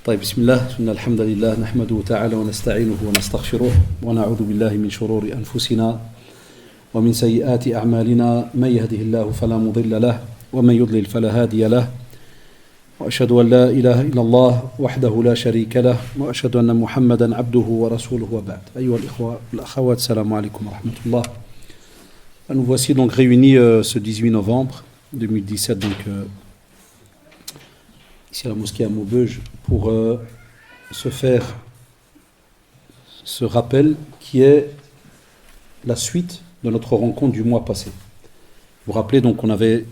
طيب بسم الله إن الحمد لله نحمده تعالى ونستعينه ونستغفره ونعوذ بالله من شرور أنفسنا ومن سيئات أعمالنا من يهده الله فلا مضل له ومن يضلل فلا هادي له وأشهد أن لا إله إلا الله وحده لا شريك له وأشهد أن محمدا عبده ورسوله وبعد أيها الإخوة والأخوات السلام عليكم ورحمة الله. Nous voici donc réunis ce 18 novembre 2017 donc ici à la mosquée à Maubeuge pour se faire ce rappel qui est la suite de notre rencontre du mois passé. Vous vous rappelez donc qu'on avait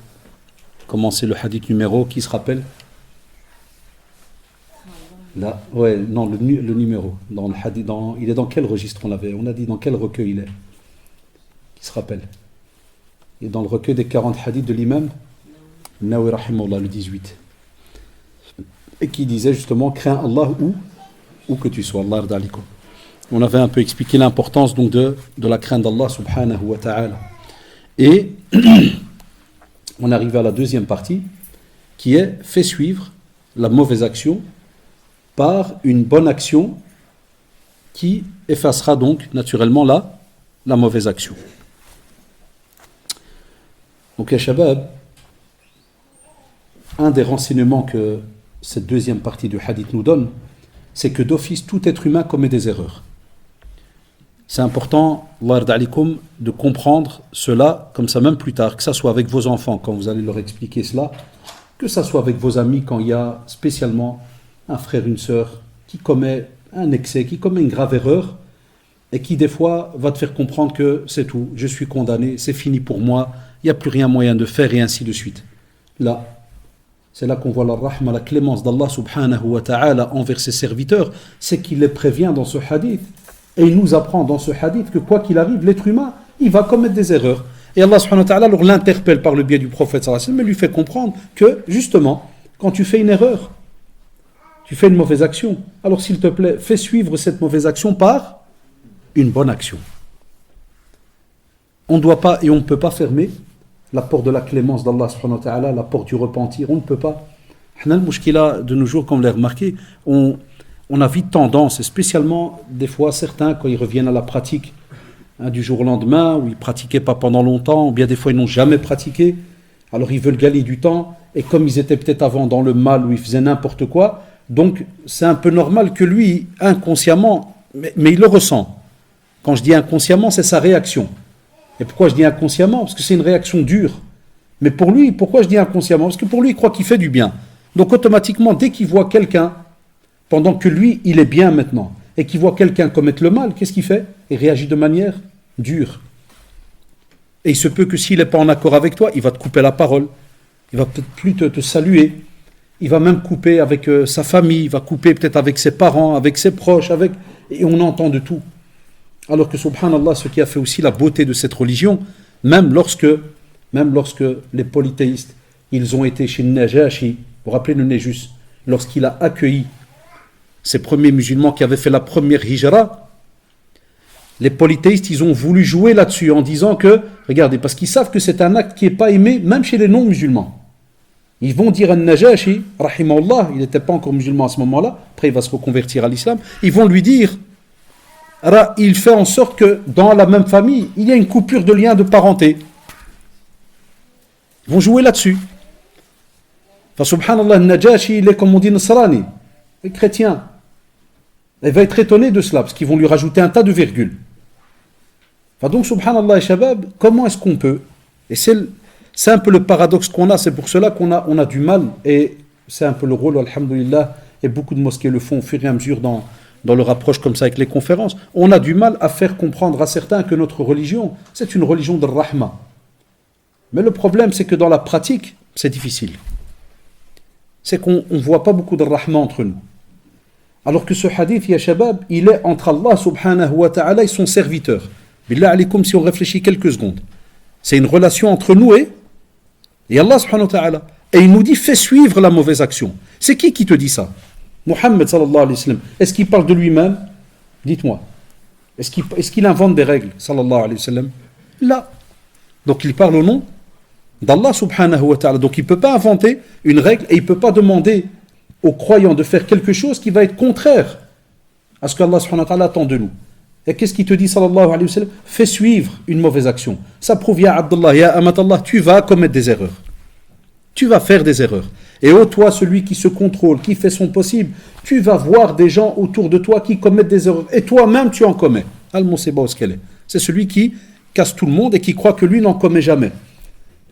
commencé le hadith numéro, qui se rappelle? Là, ouais, non, le numéro. Dans le hadith, il est dans quel registre on l'avait? On a dit dans quel recueil il est? Qui se rappelle? Il est dans le recueil des 40 hadiths de l'imam Nawawi rahimahullah, le 18. Et qui disait justement crains Allah où que tu sois, Allah ardalikum. On avait un peu expliqué l'importance donc de la crainte d'Allah subhanahu wa ta'ala. Et on arrive à la deuxième partie qui est fait suivre la mauvaise action par une bonne action qui effacera donc naturellement la mauvaise action. Donc ya shabab, un des renseignements que cette deuxième partie du hadith nous donne, c'est que d'office tout être humain commet des erreurs. C'est important, Allah ardalikum, de comprendre cela comme ça même plus tard, que ça soit avec vos enfants quand vous allez leur expliquer cela, que ça soit avec vos amis quand il y a spécialement un frère, une sœur qui commet un excès, qui commet une grave erreur et qui des fois va te faire comprendre que c'est tout, je suis condamné, c'est fini pour moi, il n'y a plus rien moyen de faire et ainsi de suite. Là, c'est là qu'on voit la rahma, la clémence d'Allah subhanahu wa ta'ala envers ses serviteurs, c'est qu'il les prévient dans ce hadith. Et il nous apprend dans ce hadith que quoi qu'il arrive, l'être humain, il va commettre des erreurs. Et Allah subhanahu wa ta'ala alors l'interpelle par le biais du prophète sallallahu alayhi wa sallam, et lui fait comprendre que justement, quand tu fais une erreur, tu fais une mauvaise action, alors s'il te plaît, fais suivre cette mauvaise action par une bonne action. On ne doit pas et on ne peut pas fermer la porte de la clémence d'Allah subhanahu wa ta'ala, la porte du repentir, on ne peut pas. Le mouchkila de nos jours, comme vous l'avez remarqué, on a vite tendance, et spécialement des fois certains, quand ils reviennent à la pratique du jour au lendemain, où ils ne pratiquaient pas pendant longtemps, ou bien des fois ils n'ont jamais pratiqué, alors ils veulent gagner du temps, et comme ils étaient peut-être avant dans le mal, où ils faisaient n'importe quoi, donc c'est un peu normal que lui, inconsciemment, mais il le ressent. Quand je dis inconsciemment, c'est sa réaction. Et pourquoi je dis inconsciemment? Parce que c'est une réaction dure. Mais pour lui, pourquoi je dis inconsciemment? Parce que pour lui, il croit qu'il fait du bien. Donc automatiquement, dès qu'il voit quelqu'un, pendant que lui, il est bien maintenant, et qu'il voit quelqu'un commettre le mal, qu'est-ce qu'il fait? Il réagit de manière dure. Et il se peut que s'il n'est pas en accord avec toi, il va te couper la parole. Il va peut-être plus te saluer. Il va même couper avec sa famille, il va couper peut-être avec ses parents, avec ses proches, et on entend de tout. Alors que subhanallah, ce qui a fait aussi la beauté de cette religion, même lorsque les polythéistes, ils ont été chez Najashi, vous vous rappelez le Néjus, lorsqu'il a accueilli ces premiers musulmans qui avaient fait la première hijra, les polythéistes, ils ont voulu jouer là-dessus en disant que, regardez, parce qu'ils savent que c'est un acte qui n'est pas aimé, même chez les non-musulmans. Ils vont dire à Najashi, rahimahullah, il n'était pas encore musulman à ce moment-là, après il va se reconvertir à l'islam, ils vont lui dire, il fait en sorte que dans la même famille, il y a une coupure de lien de parenté. Ils vont jouer là-dessus. Enfin, subhanallah, Najashi, il est comme on dit Nasrani, les chrétiens. Il va être étonné de cela, parce qu'ils vont lui rajouter un tas de virgules. Enfin, donc, subhanallah et shabab, comment est-ce qu'on peut? Et c'est un peu le paradoxe qu'on a, c'est pour cela qu'on a du mal, et c'est un peu le rôle, alhamdulillah, et beaucoup de mosquées le font au fur et à mesure dans leur approche comme ça avec les conférences. On a du mal à faire comprendre à certains que notre religion, c'est une religion de rahma. Mais le problème, c'est que dans la pratique, c'est difficile. C'est qu'on ne voit pas beaucoup de rahma entre nous. Alors que ce hadith, ya shabab, il est entre Allah subhanahu wa ta'ala et son serviteur. Billah alaykum, si on réfléchit quelques secondes. C'est une relation entre nous et Allah subhanahu wa ta'ala. Et il nous dit, fais suivre la mauvaise action. C'est qui te dit ça? Muhammad sallallahu alayhi wa sallam. Est-ce qu'il parle de lui-même? Dites-moi. Est-ce qu'il invente des règles sallallahu alayhi wa sallam? Là. Donc il parle au nom d'Allah subhanahu wa ta'ala. Donc il ne peut pas inventer une règle et il ne peut pas demander aux croyants de faire quelque chose qui va être contraire à ce qu'Allah subhanahu wa ta'ala attend de nous. Et qu'est-ce qu'il te dit, sallallahu alayhi wa sallam? Fais suivre une mauvaise action. Ça prouve, ya Abdullah, ya Amatallah, tu vas commettre des erreurs. Tu vas faire des erreurs. Et ô toi, celui qui se contrôle, qui fait son possible, tu vas voir des gens autour de toi qui commettent des erreurs. Et toi-même, tu en commets. C'est celui qui casse tout le monde et qui croit que lui n'en commet jamais.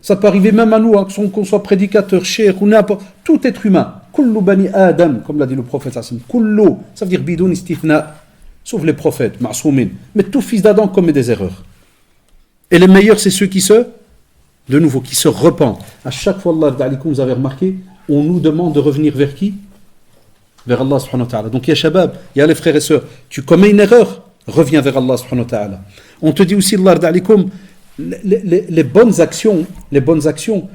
Ça peut arriver même à nous, hein, qu'on soit prédicateur, cheikh ou n'importe. Tout être humain. Kullu bani Adam, comme l'a dit le prophète. Kullu, ça veut dire bidoun istithna. Sauf les prophètes, ma'soumin. Mais tout fils d'Adam commet des erreurs. Et les meilleurs, c'est ceux qui se repentent. À chaque fois, Allah, vous avez remarqué, on nous demande de revenir vers qui? Vers Allah subhanahu wa ta'ala. Donc, il y a shabab, il y a les frères et sœurs. Tu commets une erreur, reviens vers Allah subhanahu wa ta'ala. On te dit aussi, Allah, les bonnes actions,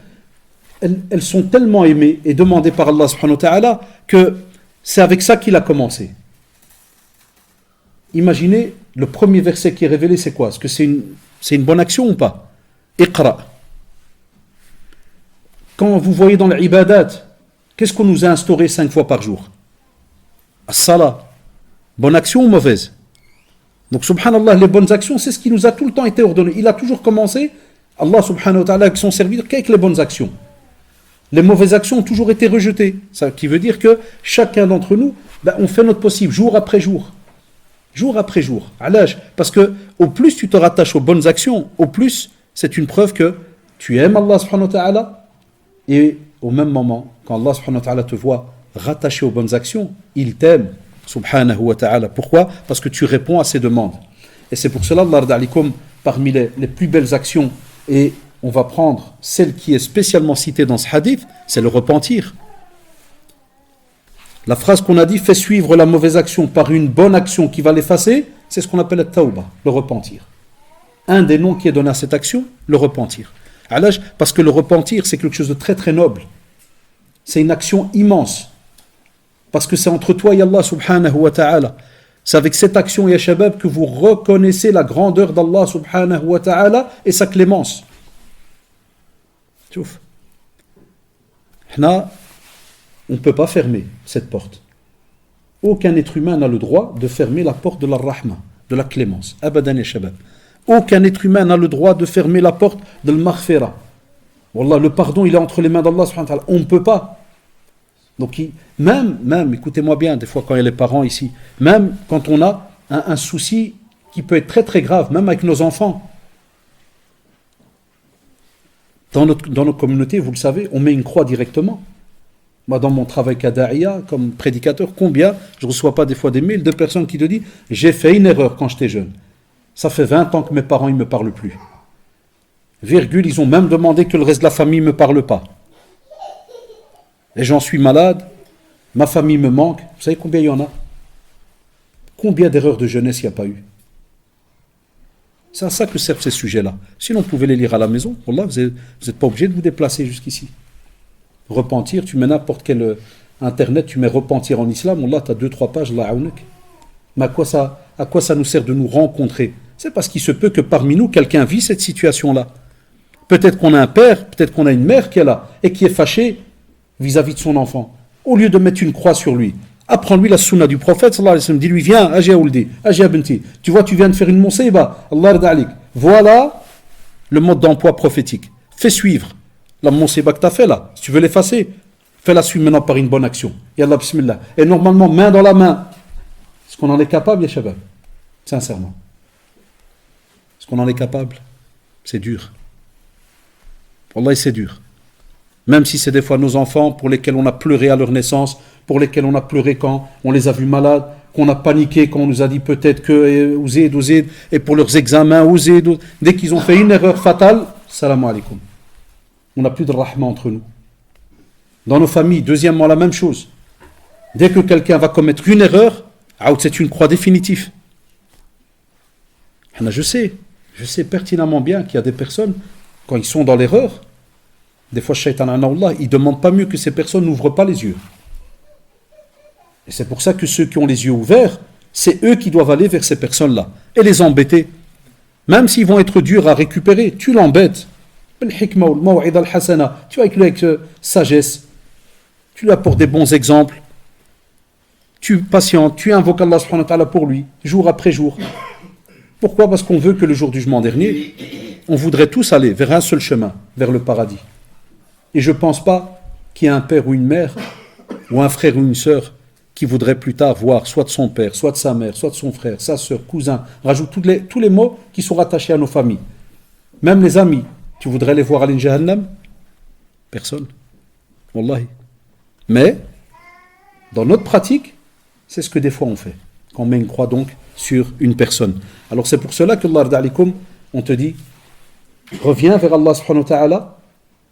elles sont tellement aimées et demandées par Allah subhanahu wa ta'ala que c'est avec ça qu'il a commencé. Imaginez, le premier verset qui est révélé, c'est quoi? Est-ce que c'est une bonne action ou pas? Iqra. Quand vous voyez dans l'ibadat, qu'est-ce qu'on nous a instauré 5 fois par jour? As-salat. Bonne action ou mauvaise? Donc, subhanallah, les bonnes actions, c'est ce qui nous a tout le temps été ordonné. Il a toujours commencé, Allah subhanahu wa ta'ala, avec son serviteur, qu'avec les bonnes actions. Les mauvaises actions ont toujours été rejetées. Ça qui veut dire que chacun d'entre nous, on fait notre possible, jour après jour. Jour après jour. À l'âge. Parce que au plus tu te rattaches aux bonnes actions, au plus c'est une preuve que tu aimes Allah subhanahu wa ta'ala. Et au même moment, quand Allah subhanahu wa ta'ala te voit rattaché aux bonnes actions, il t'aime subhanahu wa ta'ala. Pourquoi? Parce que tu réponds à ses demandes. Et c'est pour cela, Allah, parmi les plus belles actions, et on va prendre celle qui est spécialement citée dans ce hadith, c'est le repentir. La phrase qu'on a dit, fais suivre la mauvaise action par une bonne action qui va l'effacer, c'est ce qu'on appelle le tawba, le repentir. Un des noms qui est donné à cette action, le repentir. Parce que le repentir, c'est quelque chose de très très noble. C'est une action immense. Parce que c'est entre toi et Allah subhanahu wa ta'ala. C'est avec cette action, ya shabab, que vous reconnaissez la grandeur d'Allah subhanahu wa ta'ala et sa clémence. Chouf. On ne peut pas fermer cette porte. Aucun être humain n'a le droit de fermer la porte de la rahma, de la clémence. Abadan et shabab. Aucun être humain n'a le droit de fermer la porte de l'maghfira. Wallah, le pardon, il est entre les mains d'Allah subhanahu wa ta'ala. On ne peut pas. Donc, même, écoutez-moi bien, des fois quand il y a les parents ici, même quand on a un souci qui peut être très très grave, même avec nos enfants, dans nos communautés, vous le savez, on met une croix directement. Moi, dans mon travail Kadaïa, comme prédicateur, combien, je ne reçois pas des fois des mails de personnes qui te disent « J'ai fait une erreur quand j'étais jeune. Ça fait 20 ans que mes parents ne me parlent plus. » Virgule, ils ont même demandé que le reste de la famille ne me parle pas. Et j'en suis malade, ma famille me manque. Vous savez combien il y en a? Combien d'erreurs de jeunesse il n'y a pas eu? C'est à ça que servent ces sujets-là. Sinon, vous pouvez les lire à la maison. Wallah, vous n'êtes pas obligé de vous déplacer jusqu'ici. Repentir, tu mets n'importe quel internet, tu mets repentir en islam, Wallah, tu as 2-3 pages, là, mais à quoi ça nous sert de nous rencontrer? C'est parce qu'il se peut que parmi nous, quelqu'un vit cette situation-là. Peut-être qu'on a un père, peut-être qu'on a une mère qui est là, et qui est fâchée vis-à-vis de son enfant. Au lieu de mettre une croix sur lui, apprends-lui la sunna du prophète, sallallahu alayhi wa sallam, dis-lui, viens, Ajia Ouldi, Ajia Benti, tu vois, tu viens de faire une monséba, Allah rada'alik. Voilà le mode d'emploi prophétique. Fais suivre la monséba que tu as fait là. Si tu veux l'effacer, fais-la suivre maintenant par une bonne action. Yallah, bismillah. Et normalement, main dans la main. Est-ce qu'on en est capable, ya shabab? Sincèrement. Est-ce qu'on en est capable? C'est dur. Wallahi, c'est dur. Même si c'est des fois nos enfants pour lesquels on a pleuré à leur naissance, pour lesquels on a pleuré quand on les a vus malades, qu'on a paniqué quand on nous a dit peut-être que ouzid, et pour leurs examens, ouzid, dès qu'ils ont fait une erreur fatale, salam alaikum. On n'a plus de rahma entre nous. Dans nos familles, deuxièmement, la même chose. Dès que quelqu'un va commettre une erreur, c'est une croix définitive. Je sais pertinemment bien qu'il y a des personnes, quand ils sont dans l'erreur, des fois, Shaitan, il ne demande pas mieux que ces personnes n'ouvrent pas les yeux. Et c'est pour ça que ceux qui ont les yeux ouverts, c'est eux qui doivent aller vers ces personnes-là et les embêter. Même s'ils vont être durs à récupérer, tu l'embêtes. Tu vas avec lui avec sagesse, tu lui apportes des bons exemples, tu patientes, tu invoques Allah subhanahu wa ta'ala pour lui, jour après jour. Pourquoi? Parce qu'on veut que le jour du jugement dernier, on voudrait tous aller vers un seul chemin, vers le paradis. Et je ne pense pas qu'il y ait un père ou une mère, ou un frère ou une sœur, qui voudrait plus tard voir soit de son père, soit de sa mère, soit de son frère, sa sœur, cousin, rajoute tous les mots qui sont rattachés à nos familles. Même les amis, tu voudrais les voir aller en Jahannam? Personne. Wallahi. Mais, dans notre pratique, c'est ce que des fois on fait. Quand on met une croix donc sur une personne. Alors c'est pour cela que Allah d'alikum, on te dit, reviens vers Allah subhanahu wa ta'ala,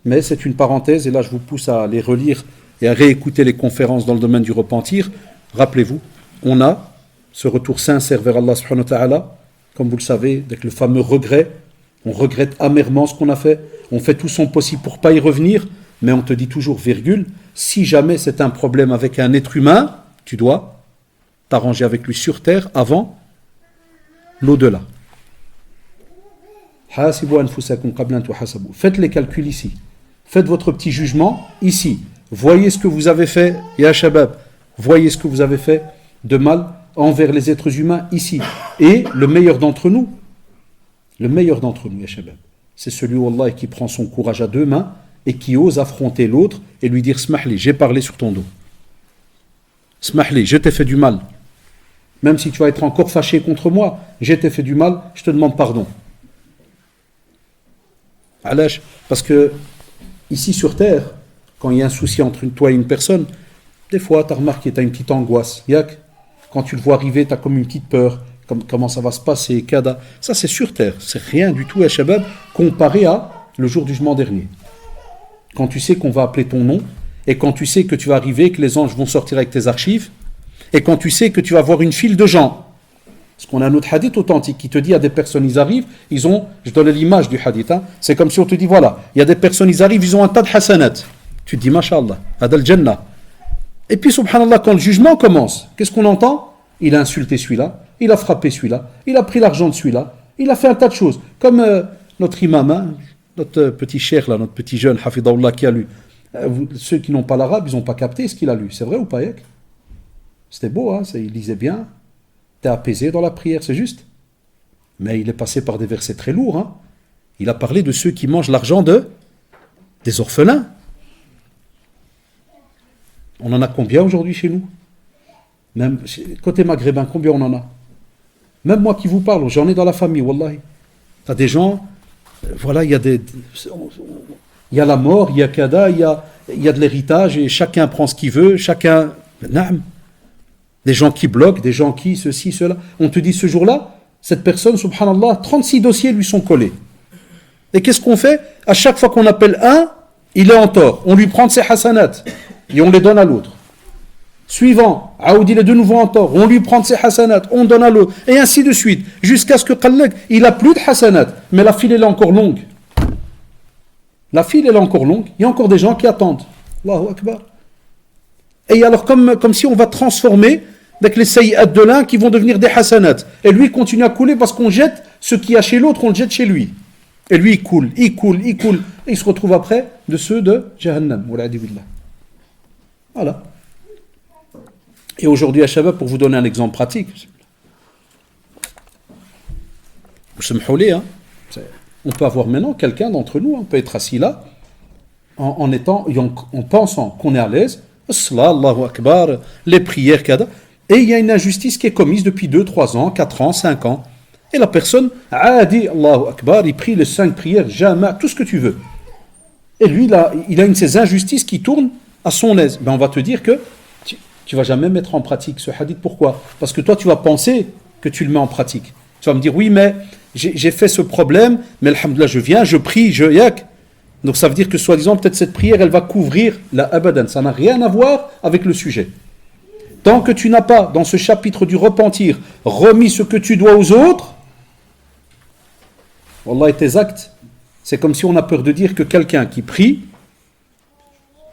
mais c'est une parenthèse, et là je vous pousse à les relire et à réécouter les conférences dans le domaine du repentir. Rappelez-vous, on a ce retour sincère vers Allah subhanahu wa ta'ala, comme vous le savez, avec le fameux regret. On regrette amèrement ce qu'on a fait, on fait tout son possible pour ne pas y revenir, mais on te dit toujours, virgule, si jamais c'est un problème avec un être humain, tu dois t'arranger avec lui sur terre avant l'au-delà. Faites les calculs ici. Faites votre petit jugement ici. Voyez ce que vous avez fait, ya shabab. Voyez ce que vous avez fait de mal envers les êtres humains ici. Et le meilleur d'entre nous, ya shabab, c'est celui, wallah, qui prend son courage à deux mains et qui ose affronter l'autre et lui dire, smahli, j'ai parlé sur ton dos. Smahli, je t'ai fait du mal. Même si tu vas être encore fâché contre moi, je t'ai fait du mal, je te demande pardon. Alash, parce que ici sur terre, quand il y a un souci entre toi et une personne, des fois tu as remarqué, tu as une petite angoisse. Yak, quand tu le vois arriver, tu as comme une petite peur, comment ça va se passer, kada. Ça c'est sur terre, c'est rien du tout, Shabab, comparé à le jour du jugement dernier. Quand tu sais qu'on va appeler ton nom, et quand tu sais que tu vas arriver, que les anges vont sortir avec tes archives, et quand tu sais que tu vas voir une file de gens. Parce qu'on a un autre hadith authentique qui te dit, il y a des personnes, ils arrivent, ils ont, je donne l'image du hadith, hein, c'est comme si on te dit, voilà, il y a des personnes, ils arrivent, ils ont un tas de hasanat. Tu te dis, mashallah, adal jannah. Et puis, subhanallah, quand le jugement commence, qu'est-ce qu'on entend? Il a insulté celui-là, il a frappé celui-là, il a pris l'argent de celui-là, il a fait un tas de choses. Comme notre imam, hein, notre petit cheikh, là, notre petit jeune, Hafidahullah, qui a lu. Ceux qui n'ont pas l'arabe, ils n'ont pas capté ce qu'il a lu. C'est vrai ou pas, Yek? C'était beau, hein, il lisait bien. T'es apaisé dans la prière, c'est juste. Mais il est passé par des versets très lourds. Hein. Il a parlé de ceux qui mangent l'argent des orphelins. On en a combien aujourd'hui chez nous? Même côté maghrébin, combien on en a? Même moi qui vous parle, j'en ai dans la famille, wallahi. T'as des gens, voilà, il y a la mort, il y a kada, il y a de l'héritage, et chacun prend ce qu'il veut, chacun... Des gens qui bloquent, des gens qui, ceci, cela. On te dit ce jour-là, cette personne, subhanallah, 36 dossiers lui sont collés. Et qu'est-ce qu'on fait? À chaque fois qu'on appelle un, il est en tort. On lui prend de ses hasanats et on les donne à l'autre. Suivant, Aoud, il est de nouveau en tort. On lui prend de ses hasanats, on donne à l'autre. Et ainsi de suite. Jusqu'à ce que Qallag, il n'a plus de hasanat. Mais la file, elle est encore longue. La file, elle est encore longue. Il y a encore des gens qui attendent. Allahu Akbar. Et alors, comme si on va transformer avec les sayyat de l'un qui vont devenir des hasanat. Et lui, il continue à couler parce qu'on jette ce qu'il y a chez l'autre, on le jette chez lui. Et lui, il coule. Et il se retrouve après de ceux de Jahannam. Voilà. Et aujourd'hui, à Shabab, pour vous donner un exemple pratique, on peut avoir maintenant quelqu'un d'entre nous, on peut être assis là, en pensant qu'on est à l'aise, Allahu Akbar, les prières, kada. Et il y a une injustice qui est commise depuis 2, 3 ans, 4 ans, 5 ans. Et la personne a dit Allahu Akbar, il prie les 5 prières, jamais, tout ce que tu veux. Et lui, il a une de ces injustices qui tourne à son aise. Ben, on va te dire que tu ne vas jamais mettre en pratique ce hadith. Pourquoi? Parce que toi, tu vas penser que tu le mets en pratique. Tu vas me dire, oui, mais j'ai fait ce problème, mais alhamdoulilah, je viens, je prie, yak. Donc ça veut dire que, soi-disant, peut-être cette prière, elle va couvrir la abadan. Ça n'a rien à voir avec le sujet. Tant que tu n'as pas, dans ce chapitre du repentir, remis ce que tu dois aux autres, wallah, et tes actes, c'est comme si on a peur de dire que quelqu'un qui prie,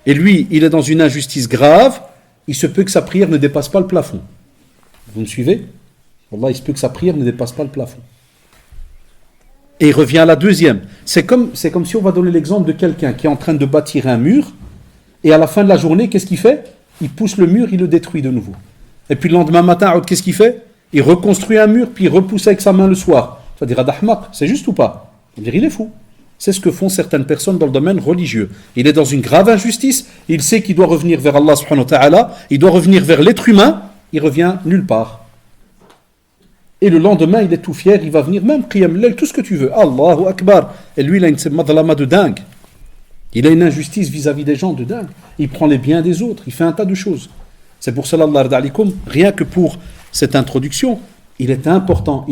et lui, il est dans une injustice grave, il se peut que sa prière ne dépasse pas le plafond. Vous me suivez? Wallah, il se peut que sa prière ne dépasse pas le plafond. Et il revient à la deuxième. C'est comme si on va donner l'exemple de quelqu'un qui est en train de bâtir un mur, et à la fin de la journée, qu'est-ce qu'il fait? Il pousse le mur, il le détruit de nouveau. Et puis le lendemain matin, qu'est-ce qu'il fait? Il reconstruit un mur, puis il repousse avec sa main le soir. Ça dira d'ahmaq, c'est juste ou pas? On dirait il est fou. C'est ce que font certaines personnes dans le domaine religieux. Il est dans une grave injustice, il sait qu'il doit revenir vers Allah subhanahu wa ta'ala, il doit revenir vers l'être humain, il revient nulle part. Et le lendemain, il est tout fier, il va venir même qiyam al-layl, tout ce que tu veux. Allahu Akbar. Et lui, il a une madlama de dingue. Il a une injustice vis-à-vis des gens de dingue. Il prend les biens des autres, il fait un tas de choses. C'est pour cela, Allah alaikum, rien que pour cette introduction, il est important,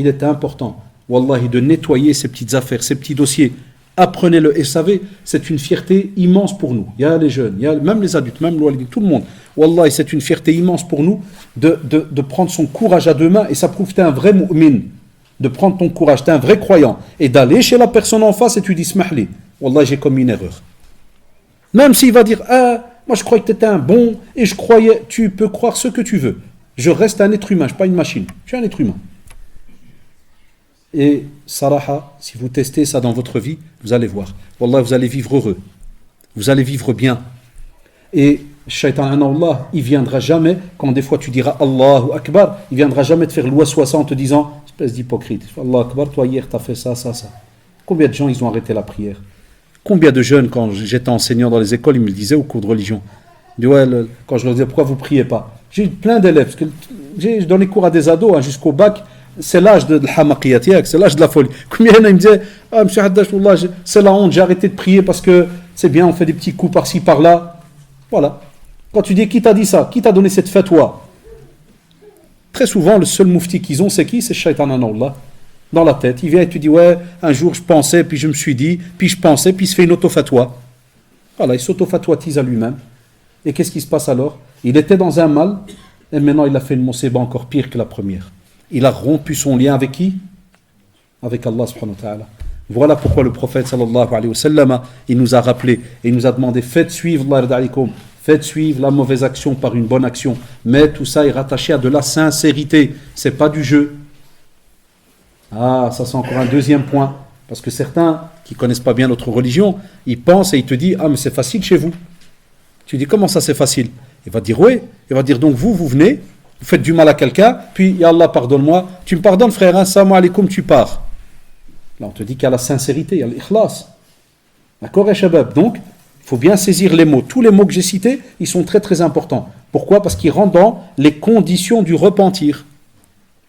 wallahi, de nettoyer ces petites affaires, ces petits dossiers. Apprenez-le et savez, c'est une fierté immense pour nous. Il y a les jeunes, il y a même les adultes, même tout le monde. Wallahi, c'est une fierté immense pour nous de prendre son courage à deux mains, et ça prouve que tu es un vrai mu'min. De prendre ton courage, tu es un vrai croyant, et d'aller chez la personne en face et tu dis smahli, wallahi, j'ai commis une erreur. Même s'il va dire, moi je croyais que tu étais un bon, et je croyais, tu peux croire ce que tu veux. Je reste un être humain, je ne suis pas une machine, je suis un être humain. Et Saraha, si vous testez ça dans votre vie, vous allez voir. Wallah, vous allez vivre heureux. Vous allez vivre bien. Et Shaitan, Allah, il viendra jamais, quand des fois tu diras Allahu Akbar, il viendra jamais te faire l'ouaswassa en te disant, espèce d'hypocrite, Allahu Akbar, toi hier tu as fait ça. Combien de gens ils ont arrêté la prière? Combien de jeunes, quand j'étais enseignant dans les écoles, ils me le disaient au cours de religion. Ils disaient, ouais, quand je leur disais pourquoi vous ne priez pas? J'ai eu plein d'élèves, parce que j'ai donné cours à des ados jusqu'au bac. C'est l'âge de l'hamakiyat, c'est l'âge de la folie. Combien il me disait, monsieur Haddash, c'est la honte, j'ai arrêté de prier parce que c'est bien, on fait des petits coups par-ci, par-là. Voilà. Quand tu dis qui t'a dit ça, qui t'a donné cette fatwa? Très souvent, le seul moufti qu'ils ont, c'est qui? C'est Shaitan Allah, dans la tête. Il vient et tu dis, ouais, un jour je pensais, puis je me suis dit, puis je pensais, puis il se fait une auto-fatwa. Voilà, il s'auto-fatwatise à lui-même. Et qu'est-ce qui se passe alors? Il était dans un mal, et maintenant il a fait une mosséba encore pire que la première. Il a rompu son lien avec qui? Avec Allah subhanahu wa ta'ala. Voilà pourquoi le prophète sallallahu alayhi wa sallam, il nous a rappelé et il nous a demandé, faites suivre la mauvaise action par une bonne action. Mais tout ça est rattaché à de la sincérité. C'est pas du jeu. Ah, ça c'est encore un deuxième point. Parce que certains qui connaissent pas bien notre religion, ils pensent et ils te disent, ah mais c'est facile chez vous. Tu dis, comment ça c'est facile? Il va dire, oui. Il va dire, donc vous venez, vous faites du mal à quelqu'un, puis ya Allah pardonne-moi, tu me pardonnes frère, assalamu alaikum, tu pars. Là on te dit qu'il y a la sincérité, il y a l'ikhlas. D'accord, Shabab? Donc, il faut bien saisir les mots. Tous les mots que j'ai cités, ils sont très très importants. Pourquoi? Parce qu'ils rentrent dans les conditions du repentir.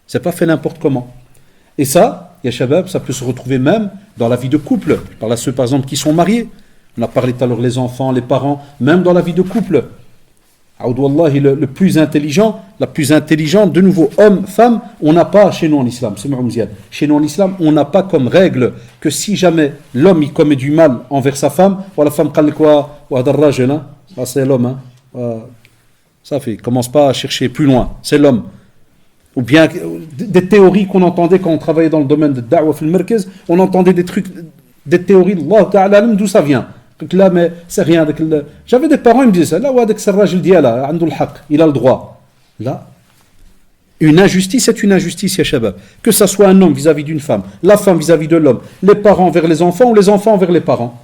C'est pas fait n'importe comment. Et ça, ya Shabab, ça peut se retrouver même dans la vie de couple. Je parle à ceux par exemple qui sont mariés. On a parlé tout à l'heure les enfants, les parents, même dans la vie de couple. Le plus intelligent, la plus intelligente, de nouveau, homme, femme, on n'a pas chez nous en islam, c'est Mouhamziad. Chez nous en islam, on n'a pas comme règle que si jamais l'homme il commet du mal envers sa femme, ou la femme quoi, c'est l'homme, ça fait, commence pas à chercher plus loin, c'est l'homme. Ou bien des théories qu'on entendait quand on travaillait dans le domaine de Da'wa fil Merkez, on entendait des trucs, des théories d'Allah Ta'ala, d'où ça vient. Là, mais c'est rien. J'avais des parents, ils me disaient ça. Là, il a le droit. Là, une injustice est une injustice, ya Shabab. Que ça soit un homme vis-à-vis d'une femme, la femme vis-à-vis de l'homme, les parents envers les enfants ou les enfants envers les parents.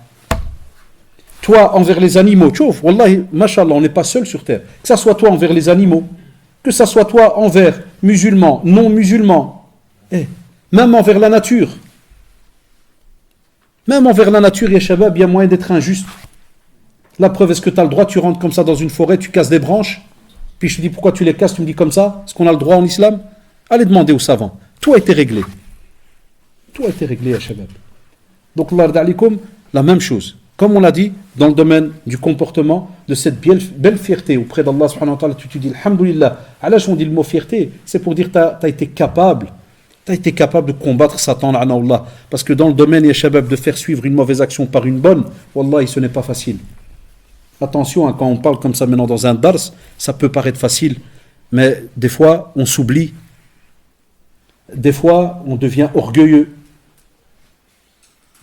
Toi envers les animaux. Tchouf, wallahi, mashallah, on n'est pas seul sur terre. Que ça soit toi envers les animaux, que ça soit toi envers musulmans, non musulmans, même envers la nature. Même envers la nature, ya Shabab, il y a moyen d'être injuste. La preuve, est-ce que tu as le droit, tu rentres comme ça dans une forêt, tu casses des branches, puis je te dis pourquoi tu les casses, tu me dis comme ça, est-ce qu'on a le droit en islam? Allez demander aux savants. Tout a été réglé. Tout a été réglé, ya Shabab. Donc, la même chose. Comme on l'a dit, dans le domaine du comportement, de cette belle fierté auprès d'Allah subhanahu wa ta'ala, tu te dis, alhamdoulilah, alors on dit le mot fierté, c'est pour dire que tu as été capable. Tu as été capable de combattre Satan, Allah. Parce que dans le domaine, ya Shabab, de faire suivre une mauvaise action par une bonne, wallahi, ce n'est pas facile. Attention, quand on parle comme ça maintenant dans un dars, ça peut paraître facile, mais des fois, on s'oublie. Des fois, on devient orgueilleux.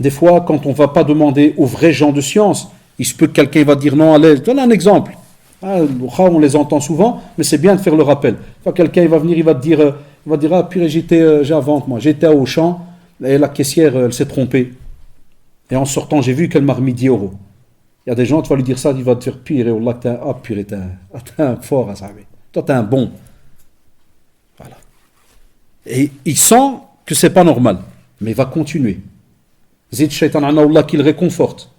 Des fois, quand on ne va pas demander aux vrais gens de science, il se peut que quelqu'un va dire non, allez, donne un exemple. On les entend souvent, mais c'est bien de faire le rappel. Quand quelqu'un va venir, il va te dire... Il va dire, puis j'invente moi, j'étais à Auchan, et la caissière, elle s'est trompée. Et en sortant, j'ai vu qu'elle m'a remis 10 euros. Il y a des gens, tu vas lui dire ça, il va te faire pire, et Allah, t'es un fort à ça. Toi, t'es un bon. Et il sent que c'est pas normal, mais il va continuer. Zid Shaitan Allah qui le réconforte.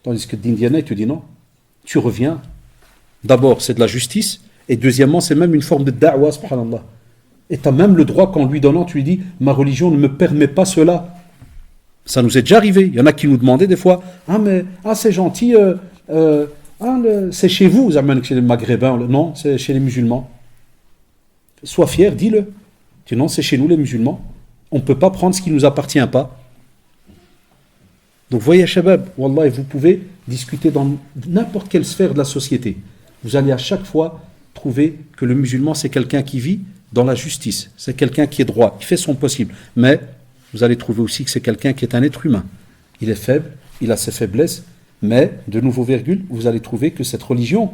Tandis que d'Indiana, il te dit non, tu reviens. D'abord, c'est de la justice, et deuxièmement, c'est même une forme de da'wah, subhanallah. Et tu as même le droit qu'en lui donnant, tu lui dis, ma religion ne me permet pas cela. Ça nous est déjà arrivé. Il y en a qui nous demandaient des fois, c'est gentil, c'est chez vous, chez les Maghrébins. Non, c'est chez les musulmans. Sois fier, dis-le. Dis non, c'est chez nous les musulmans. On ne peut pas prendre ce qui ne nous appartient pas. Donc voyez, Shabab, Wallah, vous pouvez discuter dans n'importe quelle sphère de la société. Vous allez à chaque fois trouver que le musulman, c'est quelqu'un qui vit dans la justice. C'est quelqu'un qui est droit, il fait son possible. Mais vous allez trouver aussi que c'est quelqu'un qui est un être humain. Il est faible, il a ses faiblesses, mais, de nouveau virgule, vous allez trouver que cette religion,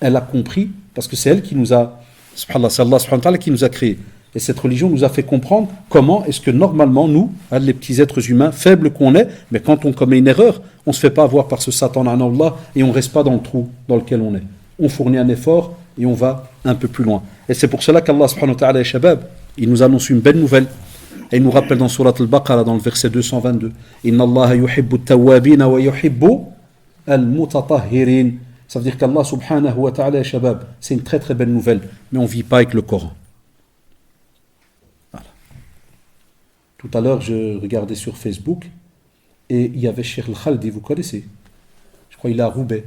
elle a compris, parce que c'est elle qui nous a, subhanallah, c'est Allah subhanahu wa ta'ala qui nous a créés. Et cette religion nous a fait comprendre comment est-ce que normalement, nous, les petits êtres humains, faibles qu'on est, mais quand on commet une erreur, on ne se fait pas avoir par ce Satan en Allah et on ne reste pas dans le trou dans lequel on est. On fournit un effort et on va un peu plus loin. Et c'est pour cela qu'Allah subhanahu wa ta'ala, Shabab, il nous annonce une belle nouvelle. Et il nous rappelle dans Surat al-Baqarah, dans le verset 222, Inna Allah yuhibbu at-tawwabina wa yuhibbu al-mutatahhirin. Ça veut dire qu'Allah subhanahu wa ta'ala, Shabab, c'est une très très belle nouvelle, mais on ne vit pas avec le Coran. Voilà. Tout à l'heure, je regardais sur Facebook et il y avait Cheikh Al-Khaldi, vous connaissez? Je crois qu'il est à Roubaix.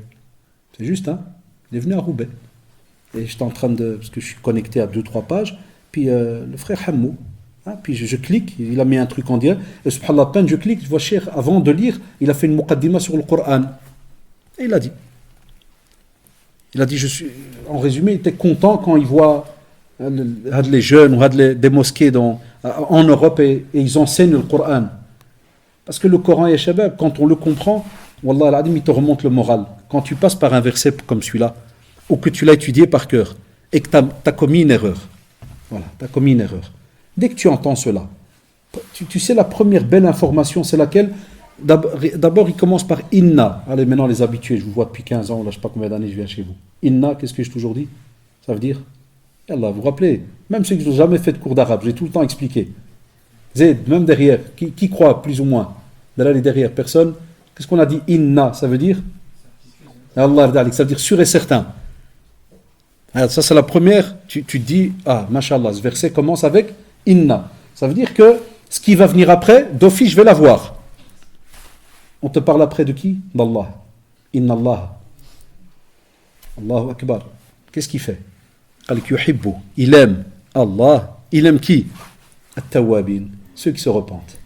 C'est juste, hein? Il est venu à Roubaix. Et j'étais en train de... Parce que je suis connecté à 2-3 pages. Puis le frère Hammou, puis je clique, il a mis un truc en direct. Et subhanallah, à peine je clique, je vois Cheikh, avant de lire, il a fait une muqaddima sur le Coran. Et il a dit, en résumé, il était content quand il voit les jeunes ou des mosquées en Europe et ils enseignent le Coran. Parce que le Coran, ya shabab, quand on le comprend, wallah al-adim, il te remonte le moral. Quand tu passes par un verset comme celui-là, ou que tu l'as étudié par cœur, et que tu as commis une erreur. Voilà, tu as commis une erreur. Dès que tu entends cela, tu sais, la première belle information, c'est laquelle? D'abord, il commence par Inna. Allez, maintenant, les habitués, je vous vois depuis 15 ans, là, je ne sais pas combien d'années je viens chez vous. Inna, qu'est-ce que j'ai toujours dit? Ça veut dire, Allah, vous vous rappelez, même ceux qui n'ont jamais fait de cours d'arabe, j'ai tout le temps expliqué. Zaid, même derrière, qui croit plus ou moins? Là, derrière, personne. Qu'est-ce qu'on a dit? Inna, ça veut dire? Allah, ça veut dire sûr et certain. Alors, ça, c'est la première. Tu te dis, mashallah, ce verset commence avec Inna. Ça veut dire que ce qui va venir après, d'office, je vais l'avoir. On te parle après de qui? D'Allah. Inna Allah. Allahu Akbar. Qu'est-ce qu'il fait? Il aime Allah. Il aime qui? At-tawwabin. Ceux qui se repentent.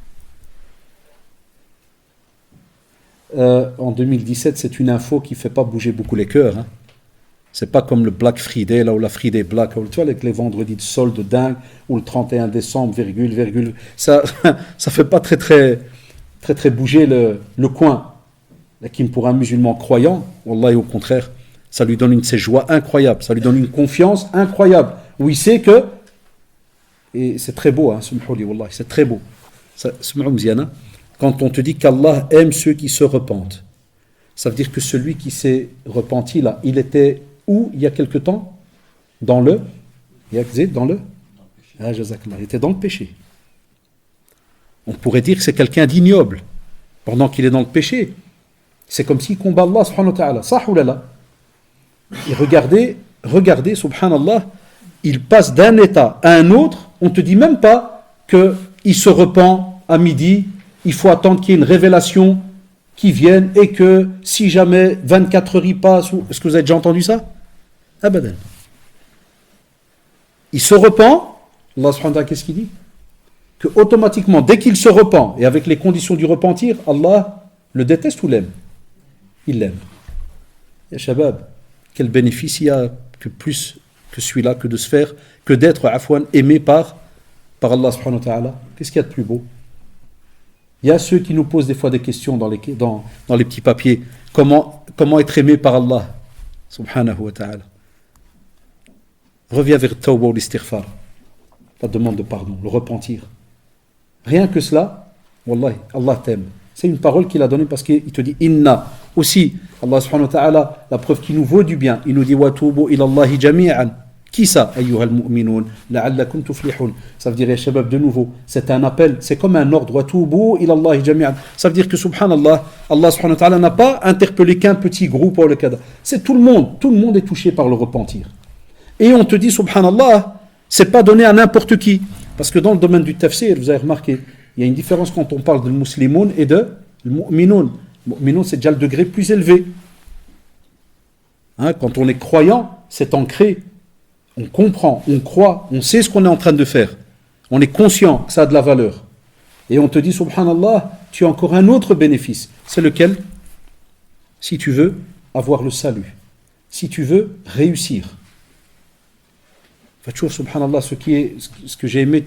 En 2017, c'est une info qui ne fait pas bouger beaucoup les cœurs. Hein. C'est pas comme le Black Friday, là où la Friday Black, tu vois, avec les vendredis de solde dingue, ou le 31 décembre, virgule. Ça fait pas très bouger le coin. Mais pour un musulman croyant, wallahi, au contraire, ça lui donne une de ces joies incroyables, ça lui donne une confiance incroyable, où il sait que, et c'est très beau, hein, wallahi, c'est très beau. Quand on te dit qu'Allah aime ceux qui se repentent, ça veut dire que celui qui s'est repenti là, il était où il y a quelque temps? Il était dans le péché. On pourrait dire que c'est quelqu'un d'ignoble pendant qu'il est dans le péché. C'est comme s'il combat Allah subhanahu wa ta'ala. Sah ou la. Et regardez, subhanallah, il passe d'un état à un autre. On ne te dit même pas qu'il se repent à midi. Il faut attendre qu'il y ait une révélation qui vienne et que si jamais 24 heures y passent, est-ce que vous avez déjà entendu ça? Abadan. Il se repent, Allah subhanahu wa ta'ala, qu'est-ce qu'il dit? Que automatiquement, dès qu'il se repent, et avec les conditions du repentir, Allah le déteste ou l'aime? Il l'aime. Ya shabab, quel bénéfice il y a que plus que celui-là, que de se faire, que d'être afwan, aimé par Allah subhanahu wa ta'ala. Qu'est-ce qu'il y a de plus beau? Il y a ceux qui nous posent des fois des questions dans les petits papiers. Comment être aimé par Allah subhanahu wa ta'ala? Reviens vers Tawbah ou l'istighfar, la demande de pardon, le repentir. Rien que cela, wallahi, Allah t'aime. C'est une parole qu'il a donnée parce qu'il te dit Inna. Aussi, Allah subhanahu wa ta'ala, la preuve qu'il nous vaut du bien, il nous dit Wa tubu ila Allahi jami'an. Qui ça? Ayyuhal mu'minun, la'allakum tuflihun. Ça veut dire, ya shabab, de nouveau, c'est un appel, c'est comme un ordre. Wa tubu ila Allahi jami'an. Ça veut dire que, subhanallah, Allah subhanahu wa ta'ala n'a pas interpellé qu'un petit groupe ou le cadre. C'est tout le monde est touché par le repentir. Et on te dit, subhanallah, c'est pas donné à n'importe qui. Parce que dans le domaine du tafsir, vous avez remarqué, il y a une différence quand on parle de muslimoun et de mu'minoun. Mu'minoun, c'est déjà le degré plus élevé. Hein, quand on est croyant, c'est ancré. On comprend, on croit, on sait ce qu'on est en train de faire. On est conscient que ça a de la valeur. Et on te dit, subhanallah, tu as encore un autre bénéfice. C'est lequel? Si tu veux avoir le salut. Si tu veux réussir. Subhanallah, ce que j'ai aimé,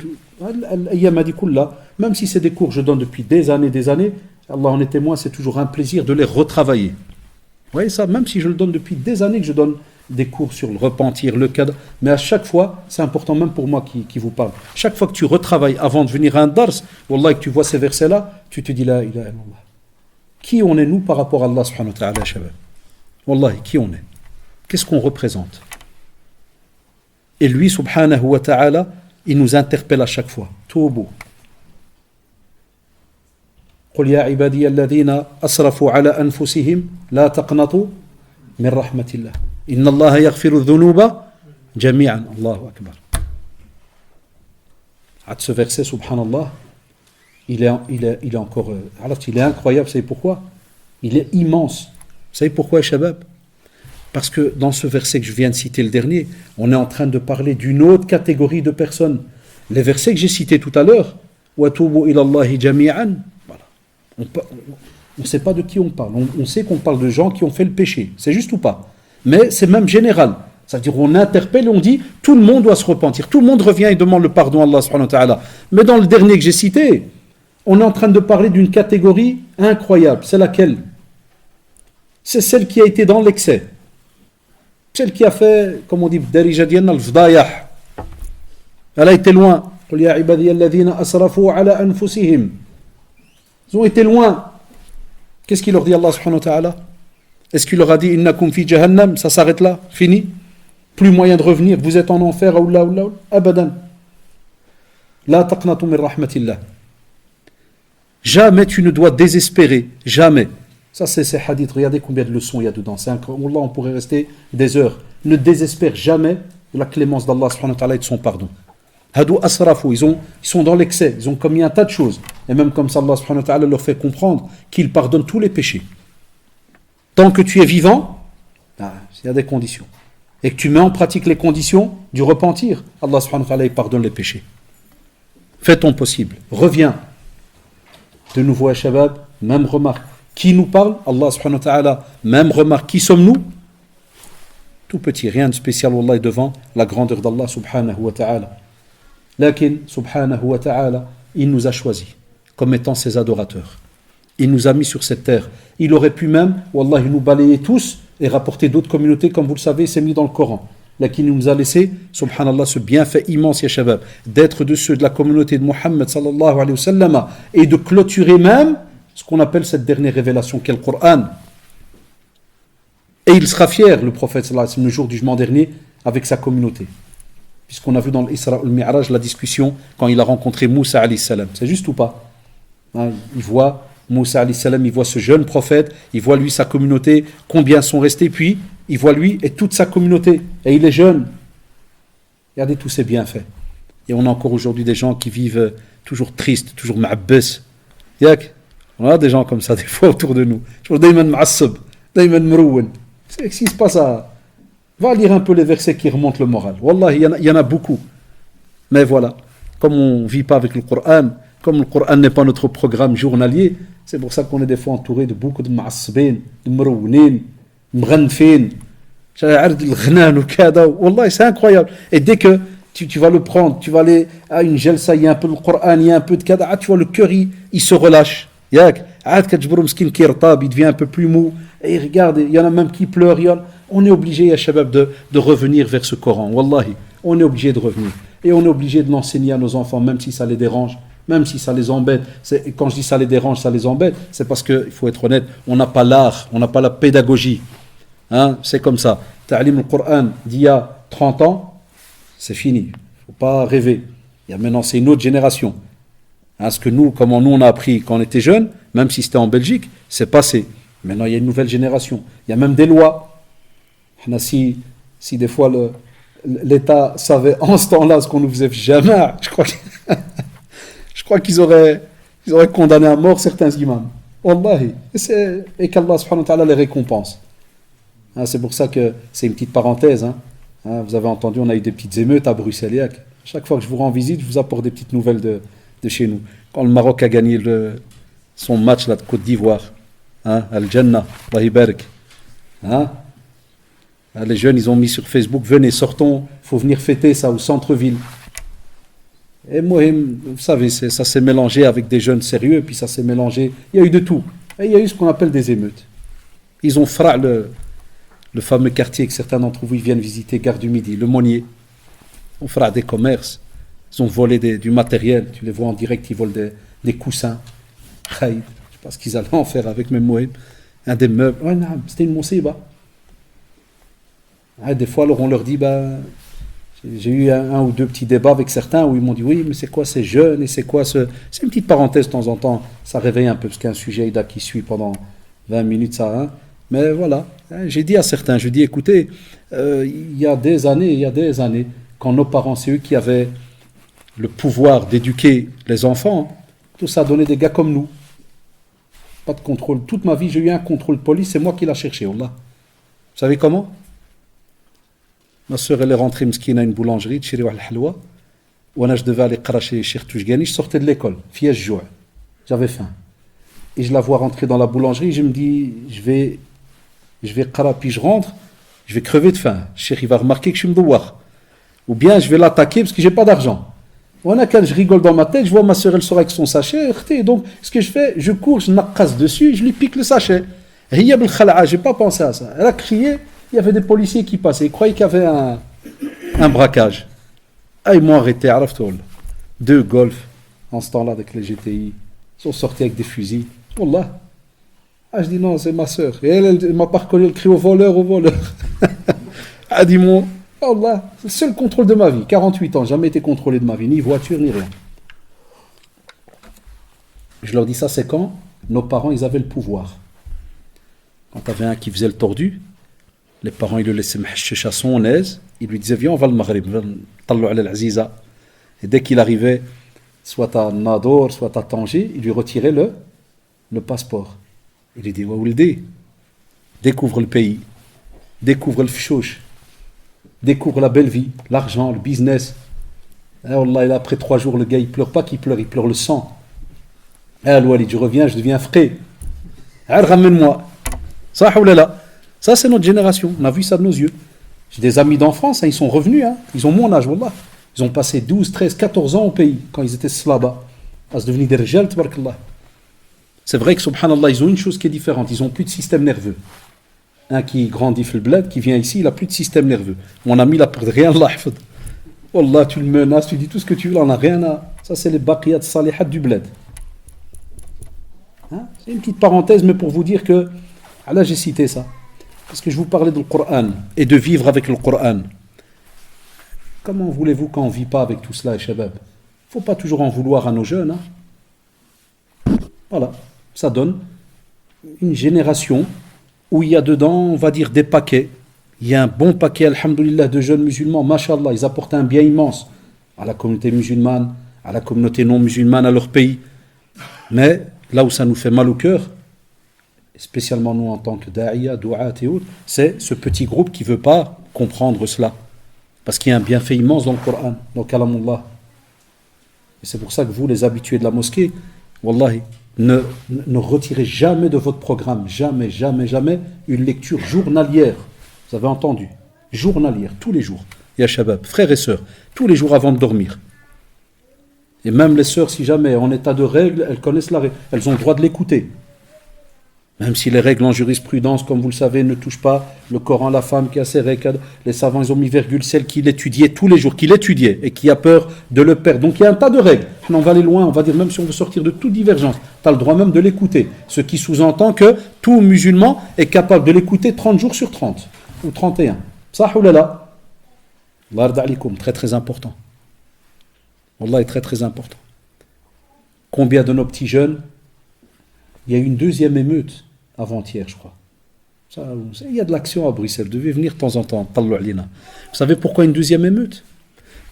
même si c'est des cours que je donne depuis des années, Allah en est témoin, c'est toujours un plaisir de les retravailler. Vous voyez ça, même si je le donne depuis des années que je donne des cours sur le repentir, le cadre, mais à chaque fois, c'est important même pour moi qui vous parle. Chaque fois que tu retravailles avant de venir à un dars, wallah, que tu vois ces versets-là, tu te dis la ilaha illallah. Qui on est nous par rapport à Allah subhanahu wa ta'ala, shabab? Wallah, qui on est? Qu'est-ce qu'on représente? Et lui, subhanahu wa ta'ala, il nous interpelle à chaque fois. Toubu. قل يا عبادي الذين أسرفوا على أنفسهم لا تقنطوا من رحمة الله إن الله يغفر الذنوب جميعا الله أكبر. Ce verset, subhanallah, il est encore, il est incroyable. Vous savez pourquoi? Il est immense. Vous savez pourquoi, shabab? Parce que dans ce verset que je viens de citer, le dernier, on est en train de parler d'une autre catégorie de personnes. Les versets que j'ai cités tout à l'heure, وَتُوبُوا إِلَى اللَّهِ جَمِيعًا, voilà. On ne sait pas de qui on parle. On sait qu'on parle de gens qui ont fait le péché. C'est juste ou pas? Mais c'est même général. C'est-à-dire on interpelle et on dit tout le monde doit se repentir. Tout le monde revient et demande le pardon à Allah subhanahu wa ta'ala. Mais dans le dernier que j'ai cité, on est en train de parler d'une catégorie incroyable. C'est laquelle? C'est celle qui a été dans l'excès. Celle qui a fait, comme on dit, elle a été loin. Ils ont été loin. Qu'est-ce qu'il leur dit Allah subhanahu wa ta'ala? Est-ce qu'il leur a dit innakum fi jahannam? Ça s'arrête là, fini? Plus moyen de revenir, vous êtes en enfer, abadan. La taqnatu min rahmatillah. Jamais tu ne dois désespérer, jamais. Ça c'est ces hadiths, regardez combien de leçons il y a dedans. C'est incroyable, on pourrait rester des heures. Ne désespère jamais de la clémence d'Allah subhanahu wa ta'ala et de son pardon. Hadou asrafu, ils sont dans l'excès, ils ont commis un tas de choses. Et même comme ça, Allah subhanahu wa ta'ala leur fait comprendre qu'il pardonne tous les péchés. Tant que tu es vivant, il y a des conditions. Et que tu mets en pratique les conditions du repentir, Allah subhanahu wa ta'ala il pardonne les péchés. Fais ton possible, reviens. De nouveau à Shabab, même remarque. Qui nous parle? Allah subhanahu wa ta'ala, même remarque. Qui sommes-nous? Tout petit, rien de spécial, wallah, devant la grandeur d'Allah subhanahu wa ta'ala. Lakin, subhanahu wa ta'ala, il nous a choisis comme étant ses adorateurs. Il nous a mis sur cette terre. Il aurait pu même, wallah, nous balayer tous et rapporter d'autres communautés, comme vous le savez, c'est mis dans le Coran. Lakin il nous a laissé, subhanallah, ce bienfait immense, ya shabab, d'être de ceux de la communauté de Muhammad sallallahu alayhi wa sallam et de clôturer même ce qu'on appelle cette dernière révélation qu'est le Coran. Et il sera fier, le prophète sallallahu alayhi wa sallam, le jour du jugement dernier, avec sa communauté. Puisqu'on a vu dans l'Isra al-Mi'raj la discussion quand il a rencontré Moussa alayhi salam. C'est juste ou pas? Il voit Moussa alayhi salam, il voit ce jeune prophète, il voit lui sa communauté, combien sont restés, puis il voit lui et toute sa communauté. Et il est jeune. Regardez tous ces bienfaits. Et on a encore aujourd'hui des gens qui vivent toujours tristes, toujours ma'abbas. On a des gens comme ça des fois autour de nous. Toujours dayman ma'assab, dayman mrouwen. C'est ce qui se passe à... Va lire un peu les versets qui remontent le moral. Wallah, il y en a beaucoup. Mais voilà, comme on ne vit pas avec le Coran, comme le Coran n'est pas notre programme journalier, c'est pour ça qu'on est des fois entouré de beaucoup de ma'asbin, de mrouwnin, mghanfin, Wallah, c'est incroyable. Et dès que tu vas le prendre, tu vas aller à une jalsa, il y a un peu de Coran, il y a un peu de kada, tu vois le cœur, il se relâche. Il devient un peu plus mou. Et regarde, il y en a même qui pleurent. On est obligé, ya shabab, de revenir vers ce Coran. Wallahi, on est obligé de revenir. Et on est obligé de l'enseigner à nos enfants, même si ça les dérange, même si ça les embête. Quand je dis ça les dérange, ça les embête, c'est parce qu'il faut être honnête, on n'a pas l'art, on n'a pas la pédagogie. C'est comme ça. Ta'lim le Coran d'il y a 30 ans C'est fini. Il ne faut pas rêver. Il y a maintenant, c'est une autre génération. Hein, ce que nous, comment nous on a appris quand on était jeunes, même si c'était en Belgique, c'est passé. Maintenant, il y a une nouvelle génération. Il y a même des lois. Si des fois l'État savait en ce temps-là ce qu'on nous faisait jamais, je crois qu'ils auraient condamné à mort certains imams. Wallahi. Et qu'Allah subhanahu wa ta'ala les récompense. Hein, c'est pour ça que c'est une petite parenthèse. Hein. Hein, vous avez entendu, on a eu des petites émeutes à Bruxelles. Chaque fois que je vous rends visite, je vous apporte des petites nouvelles de chez nous. Quand le Maroc a gagné son match là, de Côte d'Ivoire, hein, Al-Jannah, Allah Ibarak. Hein, les jeunes, ils ont mis sur Facebook, venez, sortons, il faut venir fêter ça au centre-ville. Et moi, vous savez, ça s'est mélangé avec des jeunes sérieux, puis ça s'est mélangé, il y a eu de tout. Et il y a eu ce qu'on appelle des émeutes. Ils ont frappé le fameux quartier que certains d'entre vous ils viennent visiter, Gare du Midi, le Monnier. On fera des commerces. Ils ont volé du matériel. Tu les vois en direct, ils volent des coussins. Je ne sais pas ce qu'ils allaient en faire avec mes moyens. Des meubles. Ouais, non, c'était une moussiba. Des fois, alors on leur dit, j'ai eu un ou deux petits débats avec certains où ils m'ont dit, oui, mais c'est quoi ces jeunes et c'est quoi ce... C'est une petite parenthèse de temps en temps. Ça réveille un peu, parce qu'il y a un sujet qui suit pendant 20 minutes, ça. Hein. Mais voilà, j'ai dit à certains, je dis, écoutez, il y a des années, quand nos parents, c'est eux qui avaient le pouvoir d'éduquer les enfants, tout ça a donné des gars comme nous. Pas de contrôle. Toute ma vie, j'ai eu un contrôle de police, c'est moi qui l'ai cherché, Allah. Vous savez comment? Ma soeur, elle est rentrée, mskina, à une boulangerie, de Chiri al-Halwa, où je devais aller cracher chez Touchgani, je sortais de l'école, fiège joie. J'avais faim. Et je la vois rentrer dans la boulangerie, je me dis, je vais puis je rentre, je vais crever de faim. Cheikh, il va remarquer que je suis mdouar. Ou bien je vais l'attaquer parce que j'ai pas d'argent. Voilà, quand je rigole dans ma tête, je vois ma soeur, elle sort avec son sachet. Donc, ce que je fais, je cours, je n'acasse dessus, je lui pique le sachet. J'ai pas pensé à ça. Elle a crié, il y avait des policiers qui passaient. Ils croyaient qu'il y avait un braquage. Ah, ils m'ont arrêté, deux Golf, en ce temps-là, avec les GTI. Ils sont sortis avec des fusils. Wallah. Ah, je dis non, c'est ma soeur. Et elle m'a pas reconnu, elle crie au voleur. Ah, dis-moi, Allah, c'est le seul contrôle de ma vie. 48 ans, jamais été contrôlé de ma vie, ni voiture, ni rien. Je leur dis ça, c'est quand nos parents, ils avaient le pouvoir. Quand tu avais un qui faisait le tordu, les parents, ils le laissaient mhachich à son aise, ils lui disaient, viens, on va le Maghreb, talou ala al-Aziza. Et dès qu'il arrivait, soit à Nador, soit à Tanger, il lui retirait le passeport. Il lui dit, Waouldi, découvre le pays, découvre le fchouch, découvre la belle vie, l'argent, le business. Et Allah, après 3 jours, le gars, il pleure pas qu'il pleure, il pleure le sang. Eh, Walid, je reviens, je deviens frais. Ramène-moi. Ça, ça, c'est notre génération. On a vu ça de nos yeux. J'ai des amis d'enfance, hein, ils sont revenus. Hein, ils ont mon âge, Wallah. Ils ont passé 12, 13, 14 ans au pays, quand ils étaient slaba. À se devenir des rijal, tabarakallah. C'est vrai que, subhanallah, ils ont une chose qui est différente. Ils n'ont plus de système nerveux. Un qui grandit le bled, qui vient ici, il n'a plus de système nerveux. Mon ami, il n'a plus de rien, Allah. Wallah, tu le menaces, tu dis tout ce que tu veux, on n'a rien à... Ça, c'est les baqiyat salihat du bled. Hein? C'est une petite parenthèse, mais pour vous dire que... Là, j'ai cité ça. Parce que je vous parlais du Coran et de vivre avec le Coran. Comment voulez-vous quand on ne vit pas avec tout cela, Shabab? Il ne faut pas toujours en vouloir à nos jeunes. Hein? Voilà, ça donne une génération où il y a dedans, on va dire, des paquets. Il y a un bon paquet, alhamdoulilah, de jeunes musulmans, mashallah, ils apportent un bien immense à la communauté musulmane, à la communauté non musulmane, à leur pays. Mais là où ça nous fait mal au cœur, spécialement nous en tant que da'iya, du'at et autres, c'est ce petit groupe qui ne veut pas comprendre cela. Parce qu'il y a un bienfait immense dans le Coran, dans Kalamullah. Et c'est pour ça que vous, les habitués de la mosquée, wallahi, ne retirez jamais de votre programme, jamais, une lecture journalière. Vous avez entendu? Journalière, tous les jours. Ya Shabab, frères et sœurs, tous les jours avant de dormir. Et même les sœurs, si jamais en état de règle, elles connaissent la règle, elles ont le droit de l'écouter. Même si les règles en jurisprudence, comme vous le savez, ne touchent pas le Coran, la femme qui a ses règles, les savants, ils ont mis virgule, celle qui l'étudiait tous les jours, qui l'étudiait et qui a peur de le perdre. Donc il y a un tas de règles. On va aller loin, on va dire même si on veut sortir de toute divergence, tu as le droit même de l'écouter. Ce qui sous-entend que tout musulman est capable de l'écouter 30 jours sur 30 ou 31. Ça ou là. Allah yarda alikoum, très très important. Wallah est très très important. Combien de nos petits jeunes, il y a eu une deuxième émeute avant-hier, je crois. Ça, il y a de l'action à Bruxelles, vous devez venir de temps en temps. Vous savez pourquoi une deuxième émeute?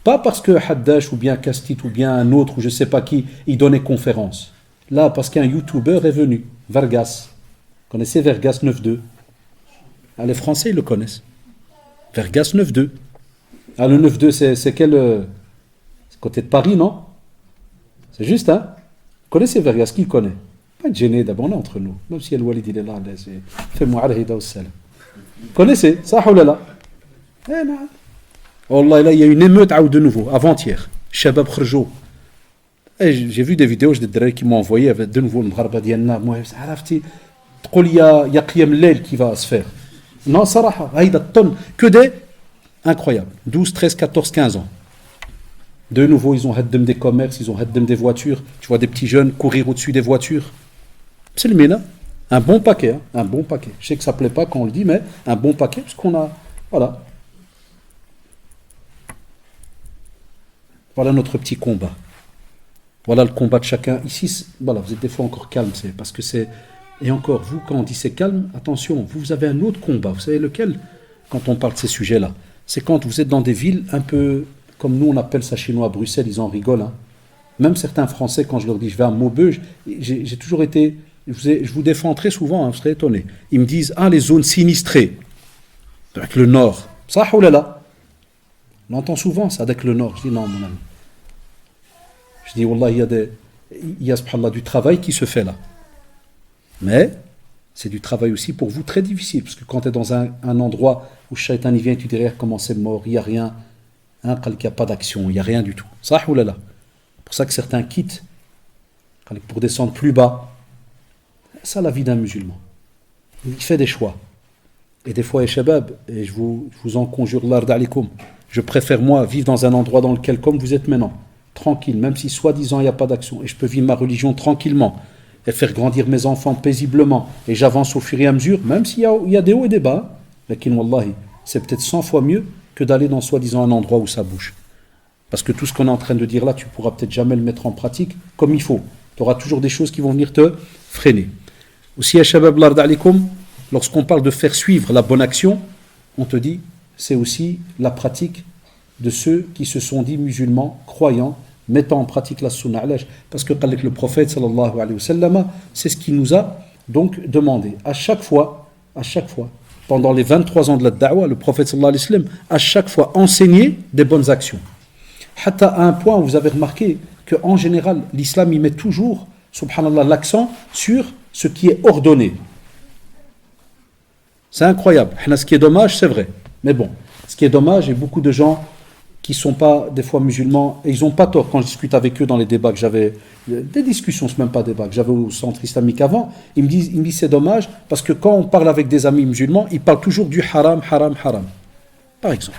Pas parce que Haddash ou bien Castit ou bien un autre ou je ne sais pas qui, il donnait conférence. Là, parce qu'un YouTuber est venu, Vergas. Vous connaissez Vergas 9.2? Ah, les Français, ils le connaissent. Vergas 9.2. Ah, le 9.2, c'est quel... c'est côté de Paris, non? C'est juste, hein? Vous connaissez Vergas? Qui le connaît? Pas de gêner, d'abord, on est entre nous. Même si Al-Walid, il est là, fais-moi al-hida au salam. Vous connaissez? Ça, ou là? Eh, non. Wallah, là, il y a une émeute de nouveau, avant-hier. Shabab Khrjo. J'ai vu des vidéos, j'ai des drôles qui m'ont envoyé avec de nouveau le Mgharba Diana. Moi, il y a Qiyam Leil qui va se faire. Non, Saraha, Haïda tonne. Que des incroyables. 12, 13, 14, 15 ans. De nouveau, ils ont haddem des commerces, ils ont haddem des voitures. Tu vois des petits jeunes courir au-dessus des voitures. C'est le mena. Un bon paquet, hein, un bon paquet. Je sais que ça ne plaît pas quand on le dit, mais un bon paquet, parce qu'on a. Voilà. Voilà notre petit combat. Voilà le combat de chacun. Ici, voilà, vous êtes des fois encore calme, c'est parce que c'est. Et encore, vous, quand on dit c'est calme, attention, vous avez un autre combat. Vous savez lequel? Quand on parle de ces sujets-là. C'est quand vous êtes dans des villes un peu, comme nous on appelle ça chez nous à Bruxelles, ils en rigolent. Hein. Même certains Français, quand je leur dis je vais à Maubeuge, j'ai toujours été. Je vous défends très souvent, hein, vous serez étonnés. Ils me disent, ah, les zones sinistrées, avec le nord. Ça, oh là là. On entend souvent ça avec le nord. Je dis non, mon ami. Je dis, wallah, il y a subhanallah, du travail qui se fait là. Mais c'est du travail aussi pour vous très difficile, parce que quand tu es dans un endroit où le shaitan il vient et tu dis derrière comment c'est mort, il n'y a rien, hein, qu'il n'y a pas d'action, il n'y a rien du tout. Ça, ou là là. C'est pour ça que certains quittent pour descendre plus bas. Ça, la vie d'un musulman. Il fait des choix. Et des fois, shabab, et je vous en conjure, l'ard alikoum, je préfère moi vivre dans un endroit dans lequel, comme vous êtes maintenant, tranquille, même si soi-disant il n'y a pas d'action, et je peux vivre ma religion tranquillement, et faire grandir mes enfants paisiblement, et j'avance au fur et à mesure, même s'il y a des hauts et des bas, mais wallahi, c'est peut-être 100 fois mieux que d'aller dans soi-disant un endroit où ça bouge. Parce que tout ce qu'on est en train de dire là, tu ne pourras peut-être jamais le mettre en pratique comme il faut. Tu auras toujours des choses qui vont venir te freiner. Aussi, à Shabab l'ard alikoum, lorsqu'on parle de faire suivre la bonne action, on te dit, c'est aussi la pratique de ceux qui se sont dit musulmans, croyants, mettant en pratique la sunna. Parce que le prophète sallallahu alayhi wa sallam, c'est ce qu'il nous a donc demandé. À chaque fois, pendant les 23 ans de la da'wah, le prophète sallallahu alayhi wa sallam, à chaque fois enseigné des bonnes actions. Hatta à un point où vous avez remarqué qu'en général, l'islam y met toujours, subhanallah, l'accent sur ce qui est ordonné. C'est incroyable. Ce qui est dommage, c'est vrai. Mais bon, ce qui est dommage, et beaucoup de gens qui ne sont pas des fois musulmans, et ils n'ont pas tort quand je discute avec eux dans les débats que j'avais, des discussions, ce n'est même pas des débats, que j'avais au centre islamique avant, ils me disent c'est dommage, parce que quand on parle avec des amis musulmans, ils parlent toujours du haram, haram, haram. Par exemple.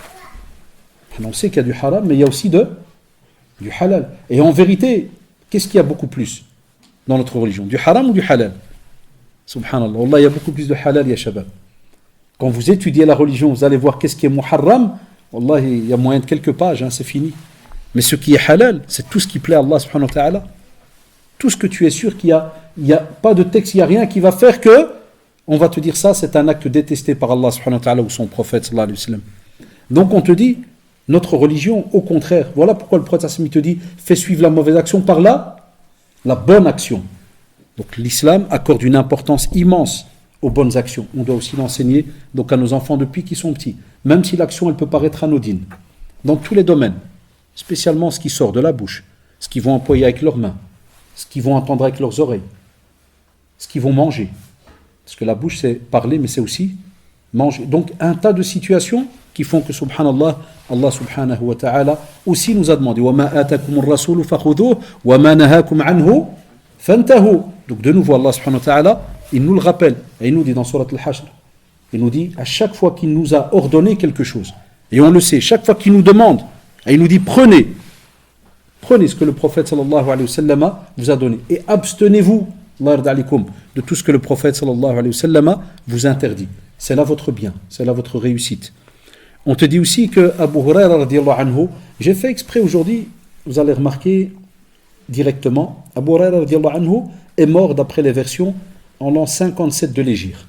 On sait qu'il y a du haram, mais il y a aussi du halal. Et en vérité, qu'est-ce qu'il y a beaucoup plus dans notre religion? Du haram ou du halal? Subhanallah. Wallah, il y a beaucoup plus de halal, ya shabab. Quand vous étudiez la religion, vous allez voir qu'est-ce qui est muharram. Wallah, il y a moyen de quelques pages, hein, c'est fini. Mais ce qui est halal, c'est tout ce qui plaît à Allah subhanahu wa ta'ala. Tout ce que tu es sûr qu'il n'y a pas de texte, il n'y a rien qui va faire que on va te dire ça, c'est un acte détesté par Allah subhanahu wa ta'ala ou son prophète sallallahu alayhi wa sallam. Donc on te dit, notre religion, au contraire, voilà pourquoi le prophète te dit, fais suivre la mauvaise action par là, la bonne action. Donc l'islam accorde une importance immense aux bonnes actions. On doit aussi l'enseigner donc à nos enfants depuis qu'ils sont petits. Même si l'action elle peut paraître anodine. Dans tous les domaines. Spécialement ce qui sort de la bouche. Ce qu'ils vont employer avec leurs mains. Ce qu'ils vont entendre avec leurs oreilles. Ce qu'ils vont manger. Parce que la bouche c'est parler mais c'est aussi manger. Donc un tas de situations qui font que subhanallah, Allah subhanahu wa ta'ala aussi nous a demandé وَمَا آتَكُمُ الرَّسُولُ فَخُذُوهُ وَمَا نَهَاكُمْ عَنْهُ فَانْتَهُوا. Donc de nouveau Allah subhanahu wa ta'ala il nous le rappelle, et il nous dit dans Surat Al-Hashr, il nous dit à chaque fois qu'il nous a ordonné quelque chose, et on le sait, chaque fois qu'il nous demande, et il nous dit prenez ce que le prophète sallallahu alayhi wa sallam vous a donné, et abstenez-vous, de tout ce que le prophète sallallahu alayhi wa sallam vous interdit. C'est là votre bien, c'est là votre réussite. On te dit aussi que Abu Huraira radiallahu anhu, j'ai fait exprès aujourd'hui, vous allez remarquer directement, Abu Huraira radiallahu anhu est mort d'après les versions en l'an 57 de l'Hégire.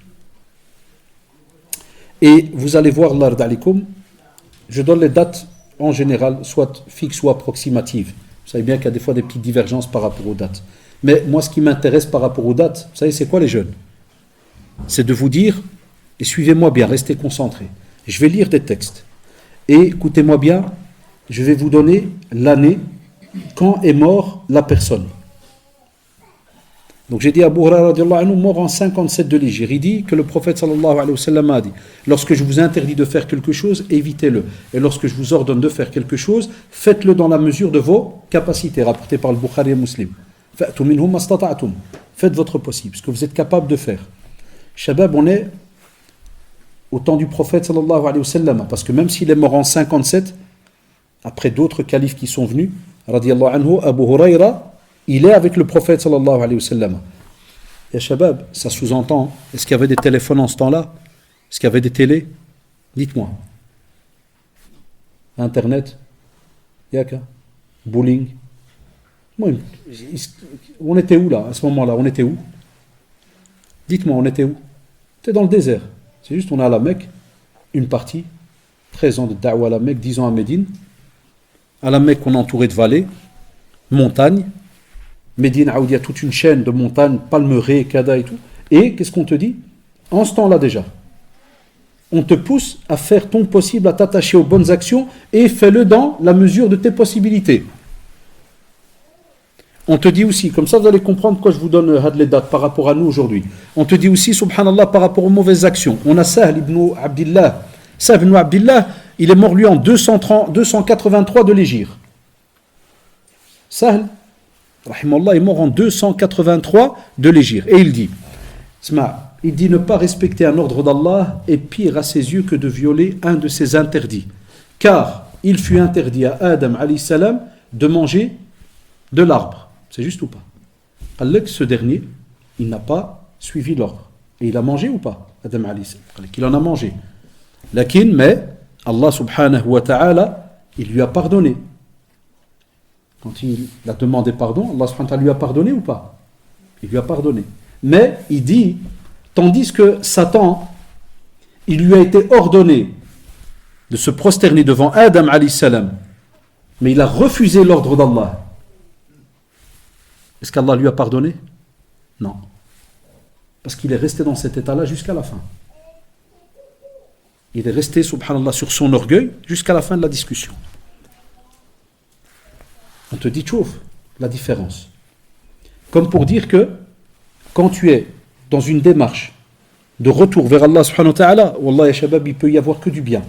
Et vous allez voir l'ard alikum, je donne les dates en général, soit fixes ou approximatives. Vous savez bien qu'il y a des fois des petites divergences par rapport aux dates. Mais moi, ce qui m'intéresse par rapport aux dates, vous savez, c'est quoi les jeunes? C'est de vous dire, et suivez-moi bien, restez concentrés. Je vais lire des textes. Et écoutez-moi bien, je vais vous donner l'année quand est mort la personne. Donc j'ai dit à Abu Huraira radiallahu anhu, mort en 57 de l'Hégire. Il dit que le prophète sallallahu alayhi wa sallam a dit, lorsque je vous interdis de faire quelque chose, évitez-le. Et lorsque je vous ordonne de faire quelque chose, faites-le dans la mesure de vos capacités, rapporté par le Bukhari et Muslim. Faites votre possible, ce que vous êtes capable de faire. Shabab, on est au temps du prophète sallallahu alayhi wa sallam, parce que même s'il est mort en 57, après d'autres califes qui sont venus, radiallahu anhu, Abu Huraira, il est avec le prophète sallallahu alayhi wa sallam. Et Shabab, ça sous-entend, est-ce qu'il y avait des téléphones en ce temps-là? Est-ce qu'il y avait des télés? Dites-moi. Internet? Yaka? Bowling? On était où là, à ce moment-là? On était où? Dites-moi, on était où? C'était dans le désert. C'est juste, on est à la Mecque, une partie, 13 ans de da'wa à la Mecque, 10 ans à Médine. À la Mecque, on est entouré de vallées, montagnes. Médine, il y a toute une chaîne de montagnes, palmeraies, Kada et tout. Et qu'est-ce qu'on te dit? En ce temps-là déjà, on te pousse à faire ton possible, à t'attacher aux bonnes actions et fais-le dans la mesure de tes possibilités. On te dit aussi, comme ça vous allez comprendre pourquoi je vous donne les dates par rapport à nous aujourd'hui. On te dit aussi, subhanallah, par rapport aux mauvaises actions. On a Sahl ibn Abdillah. Sahl ibn Abdillah, il est mort lui en 283 de l'Hégire. Sahl, rahimallah, est mort en 283 de l'Hégire. Et il dit, ne pas respecter un ordre d'Allah est pire à ses yeux que de violer un de ses interdits. Car il fut interdit à Adam alayhi salam de manger de l'arbre. C'est juste ou pas? Alors ce dernier, il n'a pas suivi l'ordre. Et il a mangé ou pas? Adam alayhi salam. Il en a mangé. Mais Allah subhanahu wa ta'ala, il lui a pardonné. Quand il a demandé pardon, Allah subhanahu wa ta'ala lui a pardonné ou pas? Il lui a pardonné. Mais il dit, tandis que Satan, il lui a été ordonné de se prosterner devant Adam alayhi salam, mais il a refusé l'ordre d'Allah. Est-ce qu'Allah lui a pardonné? Non. Parce qu'il est resté dans cet état-là jusqu'à la fin. Il est resté, subhanallah, sur son orgueil jusqu'à la fin de la discussion. On te dit, tchouf, la différence. Comme pour dire que quand tu es dans une démarche de retour vers Allah subhanahu wa ta'ala, wallah ya shabab, il peut y avoir que du bien.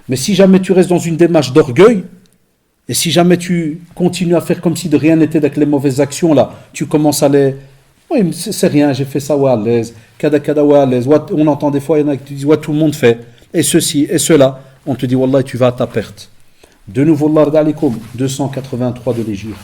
Mais si jamais tu restes dans une démarche d'orgueil, et si jamais tu continues à faire comme si de rien n'était avec les mauvaises actions là, tu commences à les... Oui, c'est rien, j'ai fait ça, ouais, à l'aise, kada, ouais, à l'aise. On entend des fois, il y en a qui disent, ouais, tout le monde fait, et ceci, et cela. On te dit, wallah, tu vas à ta perte. De nouveau, l'ard alikum, 283 de l'Hégire.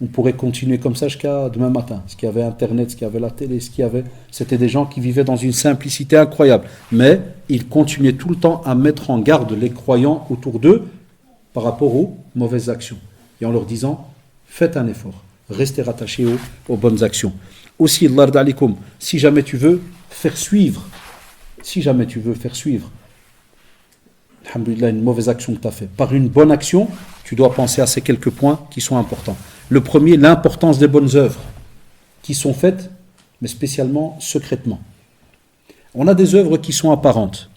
On pourrait continuer comme ça jusqu'à demain matin. Ce qu'il y avait Internet, ce qu'il y avait la télé, ce qu'il y avait... C'était des gens qui vivaient dans une simplicité incroyable. Mais ils continuaient tout le temps à mettre en garde les croyants autour d'eux par rapport aux mauvaises actions. Et en leur disant, faites un effort. Restez rattachés aux bonnes actions. Aussi, l'ard alikum, si jamais tu veux faire suivre, alhamdoulilah, une mauvaise action que tu as fait, par une bonne action, tu dois penser à ces quelques points qui sont importants. Le premier, l'importance des bonnes œuvres qui sont faites, mais spécialement secrètement. On a des œuvres qui sont apparentes.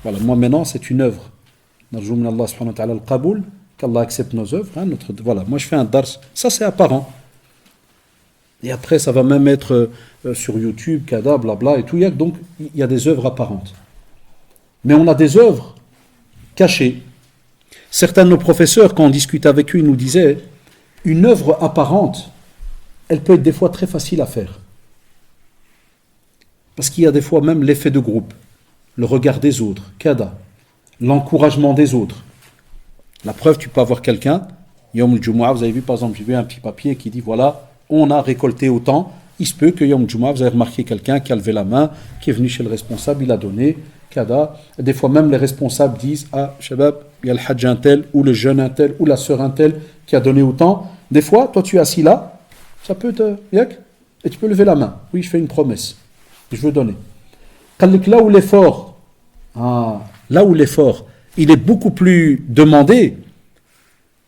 Voilà, moi maintenant, c'est une œuvre. Narjou min Allah subhanahu wa ta'ala al-qaboul, qu'Allah accepte nos œuvres. Voilà, moi je fais un dars, ça c'est apparent. Et après, ça va même être sur YouTube, kada, blabla et tout. Donc, il y a des œuvres apparentes. Mais on a des œuvres cachées. Certains de nos professeurs, quand on discute avec eux, ils nous disaient, une œuvre apparente, elle peut être des fois très facile à faire. Parce qu'il y a des fois même l'effet de groupe, le regard des autres, kada, l'encouragement des autres. La preuve, tu peux avoir quelqu'un, Yom al-Jumu'ah, vous avez vu par exemple, j'ai vu un petit papier qui dit, voilà, on a récolté autant, il se peut que Yom al-Jumu'ah, vous avez remarqué quelqu'un qui a levé la main, qui est venu chez le responsable, il a donné Kada. Des fois même les responsables disent ah Shabab, il y a le Hajj un tel, ou le jeune un tel, ou la sœur un tel qui a donné autant. Des fois, toi tu es assis là, ça peut te. Et tu peux lever la main. Oui, je fais une promesse. Je veux donner. Là où l'effort, il est beaucoup plus demandé,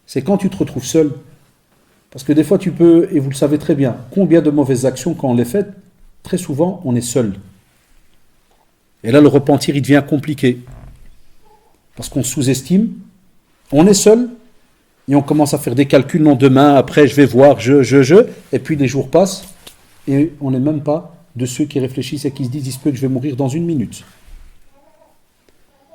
c'est quand tu te retrouves seul. Parce que des fois tu peux, et vous le savez très bien, combien de mauvaises actions quand on les fait, très souvent on est seul. Et là le repentir il devient compliqué. Parce qu'on sous-estime, on est seul, et on commence à faire des calculs, non demain, après je vais voir, et puis les jours passent, et on n'est même pas de ceux qui réfléchissent et qui se disent, il se peut que je vais mourir dans une minute.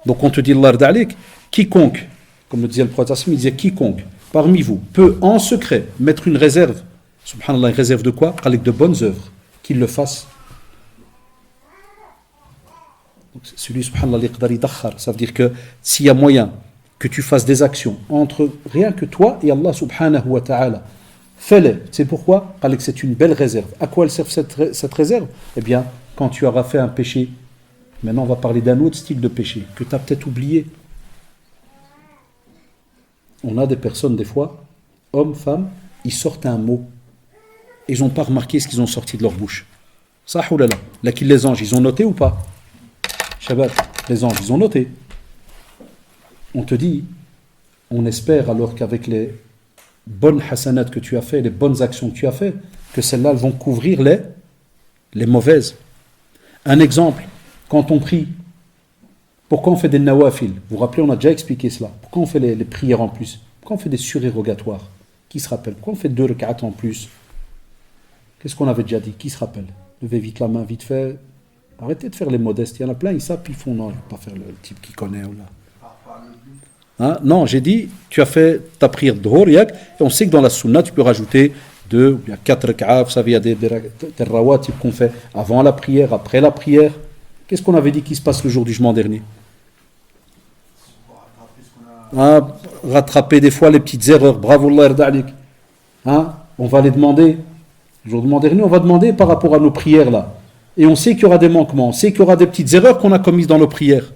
Donc on te dit, Allah d'alik, quiconque, comme le disait le prophète, il disait quiconque, parmi vous, peut en secret mettre une réserve, subhanallah, une réserve de quoi? Avec de bonnes œuvres, qu'il le fasse. Donc, celui, subhanallah, l'iqdari dakhar, ça veut dire que s'il y a moyen que tu fasses des actions entre rien que toi et Allah subhanahu wa ta'ala, fais-les. C'est pourquoi? C'est une belle réserve. À quoi elle sert cette réserve? Eh bien, quand tu auras fait un péché, maintenant on va parler d'un autre style de péché, que tu as peut-être oublié. On a des personnes, des fois, hommes, femmes, ils sortent un mot. Et ils n'ont pas remarqué ce qu'ils ont sorti de leur bouche. Ça, oulala. Là, les anges, ils ont noté ou pas? Shabbat, les anges, ils ont noté. On te dit, on espère alors qu'avec les bonnes hasanat que tu as fait, les bonnes actions que tu as fait, que celles-là elles vont couvrir les mauvaises. Un exemple, quand on prie, pourquoi on fait des nawafil? Vous vous rappelez, on a déjà expliqué cela. Pourquoi on fait les prières en plus? Pourquoi on fait des surérogatoires? Qui se rappelle? Pourquoi on fait 2 rak'at en plus? Qu'est-ce qu'on avait déjà dit? Qui se rappelle? Levez vite la main, vite fait. Arrêtez de faire les modestes. Il y en a plein, ils savent, puis ils font non, je ne vais pas faire le type qui connaît. Ou là. Hein? Non, j'ai dit, tu as fait ta prière de Dhuhr, et on sait que dans la sunna, tu peux rajouter 2 ou bien 4 rak'at. Vous savez, il y a des rawatib qu'on fait avant la prière, après la prière. Qu'est-ce qu'on avait dit qui se passe le jour du jugement dernier? Rattraper des fois les petites erreurs. Bravo Allah yarda'alik. On va les demander. Le jour du jugement dernier, on va demander par rapport à nos prières là. Et on sait qu'il y aura des manquements, on sait qu'il y aura des petites erreurs qu'on a commises dans nos prières.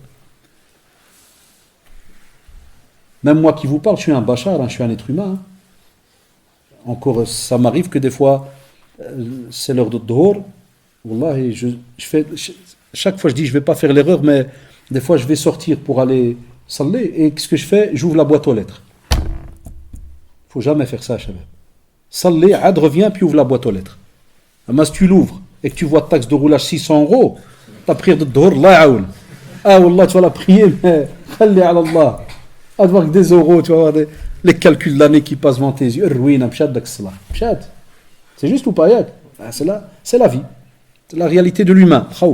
Même moi qui vous parle, je suis un bachar, je suis un être humain. Encore, ça m'arrive que des fois, c'est l'heure de Dhuhr. Wallahi, chaque fois je dis, je ne vais pas faire l'erreur, mais des fois je vais sortir pour aller saller, et ce que je fais, j'ouvre la boîte aux lettres. Il ne faut jamais faire ça, Shabab. Saller, Ad revient, puis ouvre la boîte aux lettres. Mais si tu l'ouvres, et que tu vois taxe de roulage 600 €, ta prière de Dhuhr, Allah ya'oun. Ah Wallah, tu vas la prier, mais khalli ala Allah. À voir que des euros, tu vas voir les calculs de l'année qui passent devant tes yeux. C'est juste ou pas? C'est la vie. C'est la réalité de l'humain. Tu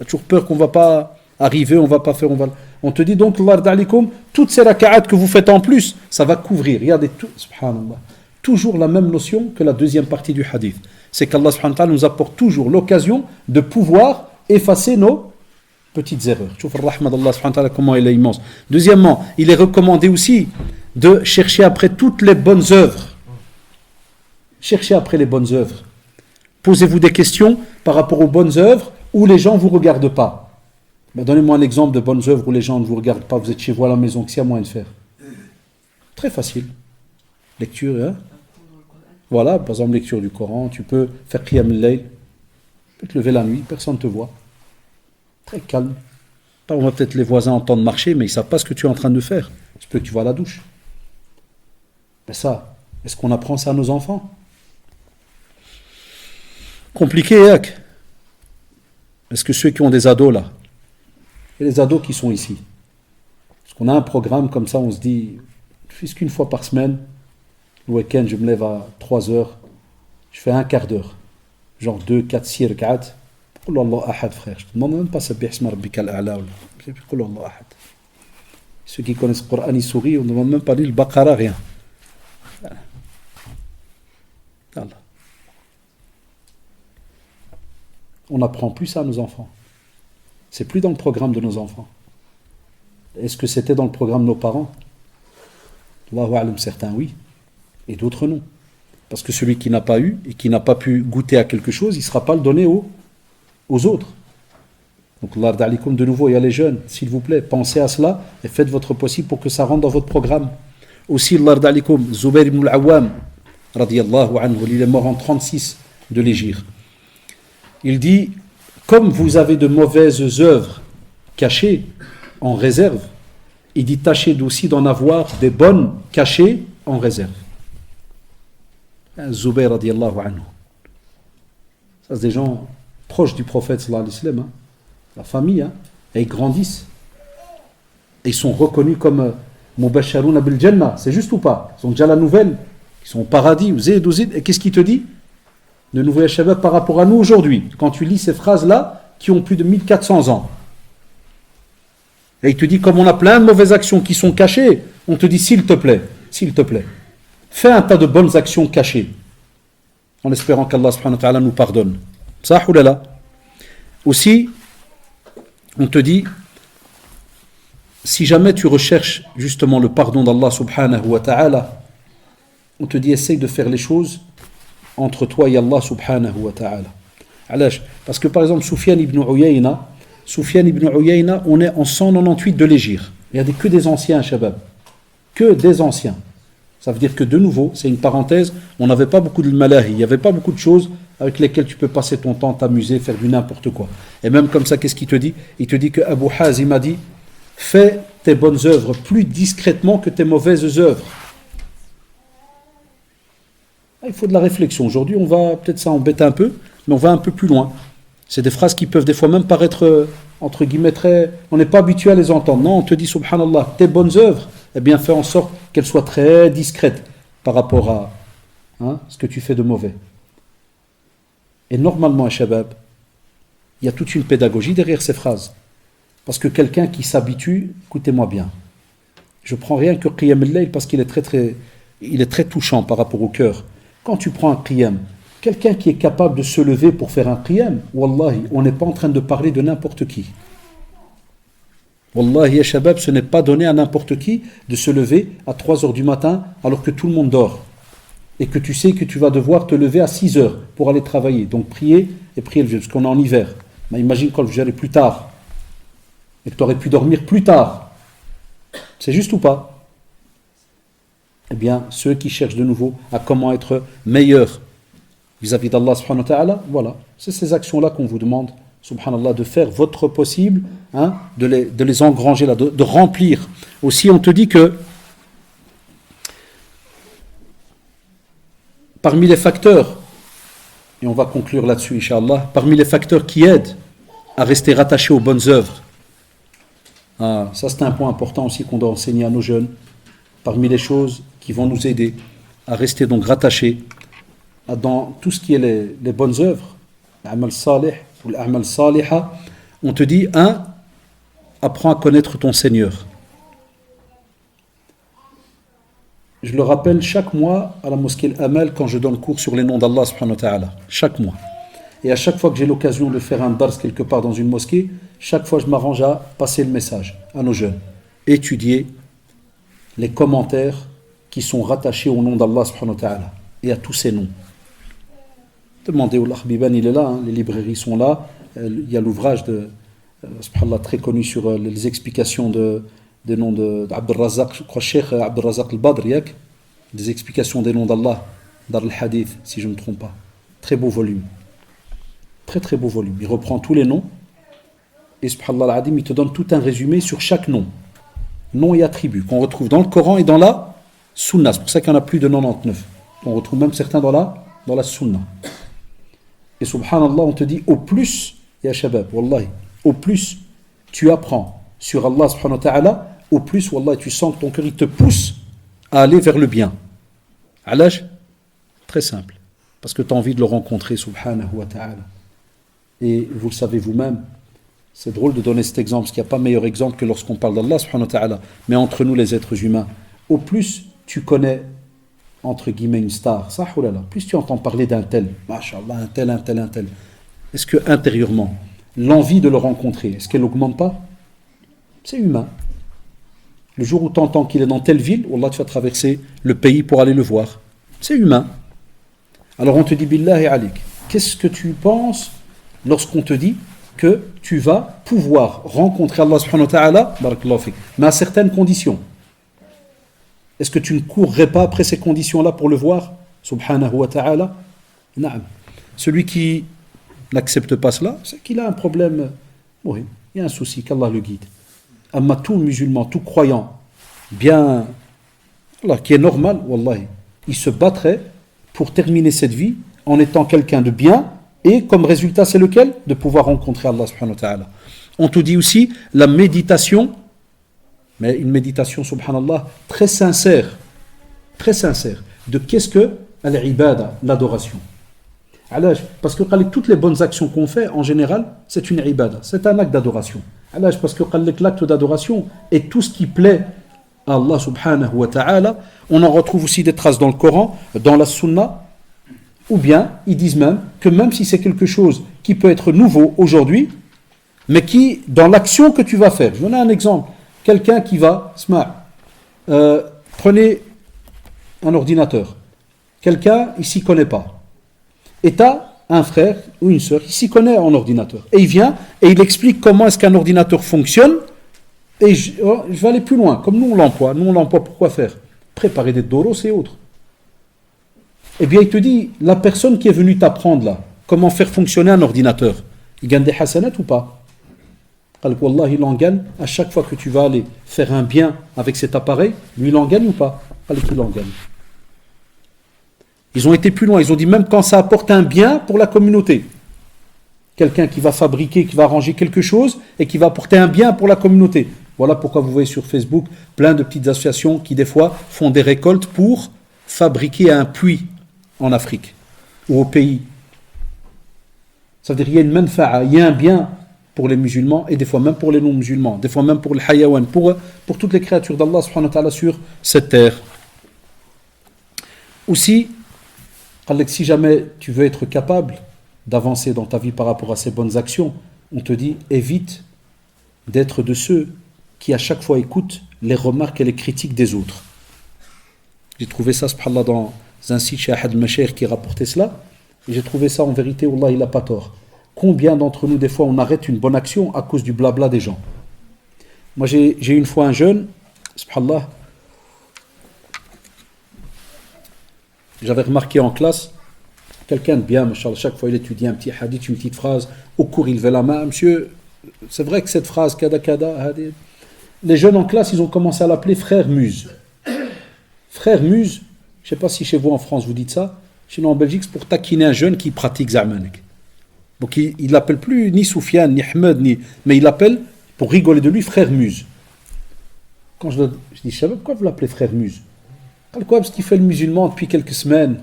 as toujours peur qu'on ne va pas arriver, on ne va pas faire. On te dit donc, Allah d'alikum, toutes ces raka'at que vous faites en plus, ça va couvrir. Regardez, subhanallah. Toujours la même notion que la deuxième partie du hadith. C'est qu'Allah subhanahu wa ta'ala nous apporte toujours l'occasion de pouvoir effacer nos petites erreurs. Tu vois le rahmat d'Allah subhanahu wa ta'ala, comment il est immense. Deuxièmement, il est recommandé aussi de chercher après toutes les bonnes œuvres. Cherchez après les bonnes œuvres. Posez-vous des questions par rapport aux bonnes œuvres où les gens ne vous regardent pas. Mais donnez-moi un exemple de bonnes œuvres où les gens ne vous regardent pas. Vous êtes chez vous à la maison, qu'est-ce qu'il y a moyen de faire? Très facile. Lecture, hein? Voilà, par exemple, lecture du Coran, tu peux faire Qiyam al-Layl, tu peux te lever la nuit, personne ne te voit. Très calme. On va peut-être les voisins entendre marcher, mais ils ne savent pas ce que tu es en train de faire. Tu peux que tu vas à la douche. Mais ça, est-ce qu'on apprend ça à nos enfants? Compliqué, Yak. Est-ce que ceux qui ont des ados là, et les ados qui sont ici, parce qu'on a un programme comme ça, on se dit, puisqu'une fois par semaine, le week-end, je me lève à 3 heures, je fais un quart d'heure, genre 2, 4, 6 rak'at. Qul Allah ahad, frère. Je ne te demande même pas sabbih isma rabbika al-a'la. Qul Allah ahad. Ceux qui connaissent le Coran, ils sourient, on ne demande même pas lire le Baqara, rien. Allah. On n'apprend plus ça à nos enfants. C'est plus dans le programme de nos enfants. Est-ce que c'était dans le programme de nos parents? Allahu a'lam, certains oui, et d'autres non. Parce que celui qui n'a pas eu et qui n'a pas pu goûter à quelque chose, il ne sera pas le donner aux autres. Donc, Allah d'alikum, de nouveau, il y a les jeunes, s'il vous plaît, pensez à cela et faites votre possible pour que ça rentre dans votre programme. Aussi, Allah d'alikum, Zubair ibn al-Awwam, radiyallahu anhu, il est mort en 36 de l'Hégire. Il dit, comme vous avez de mauvaises œuvres cachées en réserve, il dit, tâchez aussi d'en avoir des bonnes cachées en réserve. Zubair radiyallahu anhu. Ça, c'est des gens proches du prophète sallallahu alayhi wa sallam, hein. La famille, hein, et ils grandissent. Et ils sont reconnus comme Mubasharouna bil Jannah. C'est juste ou pas? Ils ont déjà la nouvelle. Ils sont au paradis. Et qu'est-ce qu'il te dit? De nouveau, Shabab, par rapport à nous aujourd'hui, quand tu lis ces phrases-là, qui ont plus de 1400 ans. Et il te dit, comme on a plein de mauvaises actions qui sont cachées, on te dit, s'il te plaît, fais un tas de bonnes actions cachées, en espérant qu'Allah subhanahu wa ta'ala nous pardonne. Ça, oulala. Aussi, on te dit, si jamais tu recherches justement le pardon d'Allah subhanahu wa ta'ala, on te dit, essaye de faire les choses entre toi et Allah subhanahu wa ta'ala. Parce que par exemple, Soufiane ibn Uyayna, on est en 198 de l'Hégire. Il n'y a que des anciens, Shabab. Que des anciens. Ça veut dire que de nouveau, c'est une parenthèse, on n'avait pas beaucoup de malahi, il n'y avait pas beaucoup de choses avec lesquelles tu peux passer ton temps, t'amuser, faire du n'importe quoi. Et même comme ça, qu'est-ce qu'il te dit? Il te dit que Abu Hazim a dit, fais tes bonnes œuvres plus discrètement que tes mauvaises œuvres. Il faut de la réflexion. Aujourd'hui, on va peut-être ça embêter un peu, mais on va un peu plus loin. C'est des phrases qui peuvent des fois même paraître, entre guillemets, très... On n'est pas habitué à les entendre. Non, on te dit, subhanallah, tes bonnes œuvres, eh bien, fais en sorte qu'elles soient très discrètes par rapport à ce que tu fais de mauvais. Et normalement, Shabab, il y a toute une pédagogie derrière ces phrases. Parce que quelqu'un qui s'habitue, écoutez-moi bien, je prends rien que Qiyam al-Layl parce qu'il est très touchant par rapport au cœur. Quand tu prends un qiyam, quelqu'un qui est capable de se lever pour faire un qiyam, wallahi, on n'est pas en train de parler de n'importe qui. Wallahi, ya shabab, ce n'est pas donné à n'importe qui de se lever à 3 heures du matin alors que tout le monde dort. Et que tu sais que tu vas devoir te lever à 6 heures pour aller travailler. Donc prier et prier le fajr, parce qu'on est en hiver. Mais imagine quand le fajr est plus tard. Et que tu aurais pu dormir plus tard. C'est juste ou pas? Eh bien, ceux qui cherchent de nouveau à comment être meilleurs vis-à-vis d'Allah subhanahu wa ta'ala, voilà, c'est ces actions-là qu'on vous demande, subhanallah, de faire votre possible, de les engranger là, de remplir. Aussi, on te dit que parmi les facteurs, et on va conclure là-dessus, Inch'Allah, parmi les facteurs qui aident à rester rattachés aux bonnes œuvres, ça c'est un point important aussi qu'on doit enseigner à nos jeunes, parmi les choses qui vont nous aider à rester donc rattachés dans tout ce qui est les bonnes œuvres, l'amal salih ou l'amal saliha, on te dit, apprends à connaître ton Seigneur. Je le rappelle chaque mois à la mosquée Al-Amal quand je donne cours sur les noms d'Allah subhanahu wa ta'ala, chaque mois. Et à chaque fois que j'ai l'occasion de faire un dars quelque part dans une mosquée, chaque fois je m'arrange à passer le message à nos jeunes. Étudier les commentaires qui sont rattachés au nom d'Allah subhanahu wa ta'ala et à tous ces noms. Demandez au Lahbiban, il est là, les librairies sont là, il y a l'ouvrage de subhanallah, très connu sur les explications des noms d'Abd al-Razak, je crois Cheikh Abd al-Razak al-Badr, des explications des noms d'Allah, Dar al-Hadith, si je ne me trompe pas. Très beau volume. Très très beau volume. Il reprend tous les noms et subhanallah al-Adim, il te donne tout un résumé sur chaque nom. Nom et attributs qu'on retrouve dans le Coran et dans la Sunna. C'est pour ça qu'il y en a plus de 99. On retrouve même certains dans la Sunna. Et subhanallah, on te dit au plus, ya shabab, wallahi, au plus tu apprends sur Allah subhanahu wa ta'ala, au plus, wallah, tu sens que ton cœur il te pousse à aller vers le bien. Alaj, très simple. Parce que tu as envie de le rencontrer, subhanahu wa ta'ala. Et vous le savez vous-même, c'est drôle de donner cet exemple, parce qu'il n'y a pas meilleur exemple que lorsqu'on parle d'Allah subhanahu wa ta'ala. Mais entre nous, les êtres humains, au plus tu connais, entre guillemets, une star, ça, plus tu entends parler d'un tel, mashallah, un tel. Est-ce que intérieurement, l'envie de le rencontrer, est-ce qu'elle n'augmente pas? C'est humain. Le jour où tu entends qu'il est dans telle ville, wallah, tu vas traverser le pays pour aller le voir. C'est humain. Alors on te dit, billahi alik, qu'est-ce que tu penses lorsqu'on te dit, que tu vas pouvoir rencontrer Allah subhanahu wa ta'ala, barakallahu fik, mais à certaines conditions. Est-ce que tu ne courrais pas après ces conditions-là pour le voir, subhanahu wa ta'ala? Naam. Celui qui n'accepte pas cela, c'est qu'il a un problème. Oui, il y a un souci, qu'Allah le guide. Amma tout musulman, tout croyant, bien, Allah, qui est normal, wallahi, il se battrait pour terminer cette vie en étant quelqu'un de bien, et comme résultat, c'est lequel? De pouvoir rencontrer Allah subhanahu wa ta'ala. On te dit aussi la méditation, mais une méditation, subhanallah, très sincère, de qu'est-ce que l'ibada, l'adoration. Parce que toutes les bonnes actions qu'on fait, en général, c'est une ibada, c'est un acte d'adoration. Parce que l'acte d'adoration est tout ce qui plaît à Allah subhanahu wa ta'ala. On en retrouve aussi des traces dans le Coran, dans la Sunna, ou bien ils disent même que même si c'est quelque chose qui peut être nouveau aujourd'hui, mais qui, dans l'action que tu vas faire, je vous donne un exemple, quelqu'un qui va, prenez un ordinateur, quelqu'un il s'y connaît pas, et tu as un frère ou une sœur qui s'y connaît en ordinateur, et il vient et il explique comment est-ce qu'un ordinateur fonctionne, et je vais aller plus loin, comme nous on l'emploie pour quoi faire? Préparer des doros et autres. Eh bien il te dit, la personne qui est venue t'apprendre là, comment faire fonctionner un ordinateur, il gagne des hasanats ou pas? Wallah, il en gagne à chaque fois que tu vas aller faire un bien avec cet appareil, lui il en gagne ou pas? Il en gagne. Ils ont été plus loin, ils ont dit même quand ça apporte un bien pour la communauté. Quelqu'un qui va fabriquer, qui va arranger quelque chose et qui va apporter un bien pour la communauté. Voilà pourquoi vous voyez sur Facebook plein de petites associations qui des fois font des récoltes pour fabriquer un puits en Afrique ou au pays. Ça veut dire qu'il y a une manfa'a, il y a un bien pour les musulmans et des fois même pour les non-musulmans, des fois même pour le hayawan, pour toutes les créatures d'Allah subhanahu wa ta'ala sur cette terre. Aussi, si jamais tu veux être capable d'avancer dans ta vie par rapport à ces bonnes actions, on te dit évite d'être de ceux qui à chaque fois écoutent les remarques et les critiques des autres. J'ai trouvé ça, subhanallah, dans un site chez Ahad al-Mashaykh qui rapportait cela, et j'ai trouvé ça en vérité, wallah, il n'a pas tort. Combien d'entre nous, des fois, on arrête une bonne action à cause du blabla des gens? Moi, j'ai une fois un jeune, subhanallah, j'avais remarqué en classe, quelqu'un de bien, machallah, chaque fois il étudie un petit hadith, une petite phrase, au cours il levait la main, monsieur, c'est vrai que cette phrase, kada kada, hadith. Les jeunes en classe, ils ont commencé à l'appeler frère Muse. Frère Muse, je ne sais pas si chez vous en France vous dites ça, chez nous en Belgique, c'est pour taquiner un jeune qui pratique Zamanek. Donc il l'appelle plus ni Soufiane, ni Ahmed, mais il l'appelle, pour rigoler de lui, frère Muse. Quand je dis, je savais pourquoi vous l'appelez frère Muse? Pourquoi? Parce qu'il fait le musulman depuis quelques semaines.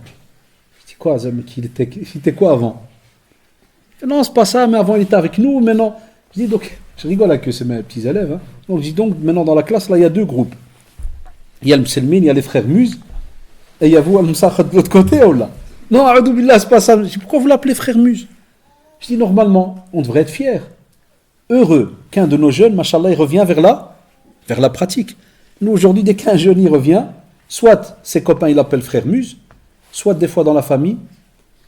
Je dis quoi, il était quoi avant? Non, c'est pas ça, mais avant il était avec nous, maintenant. Je dis donc, je rigole avec eux, c'est mes petits élèves. Hein. Donc je dis donc, maintenant dans la classe, là, il y a deux groupes. Il y a le Mselmin, il y a les frères Muse, et il y a vous, Al-Msakhat de l'autre côté, oh là. Non, A'udhu Billah, c'est pas ça. Je dis, pourquoi vous l'appelez frère Muse? Je dis, normalement, on devrait être fiers, heureux qu'un de nos jeunes, machallah, il revient vers la pratique. Nous, aujourd'hui, dès qu'un jeune y revient, soit ses copains, il l'appellent frère Muse, soit des fois dans la famille,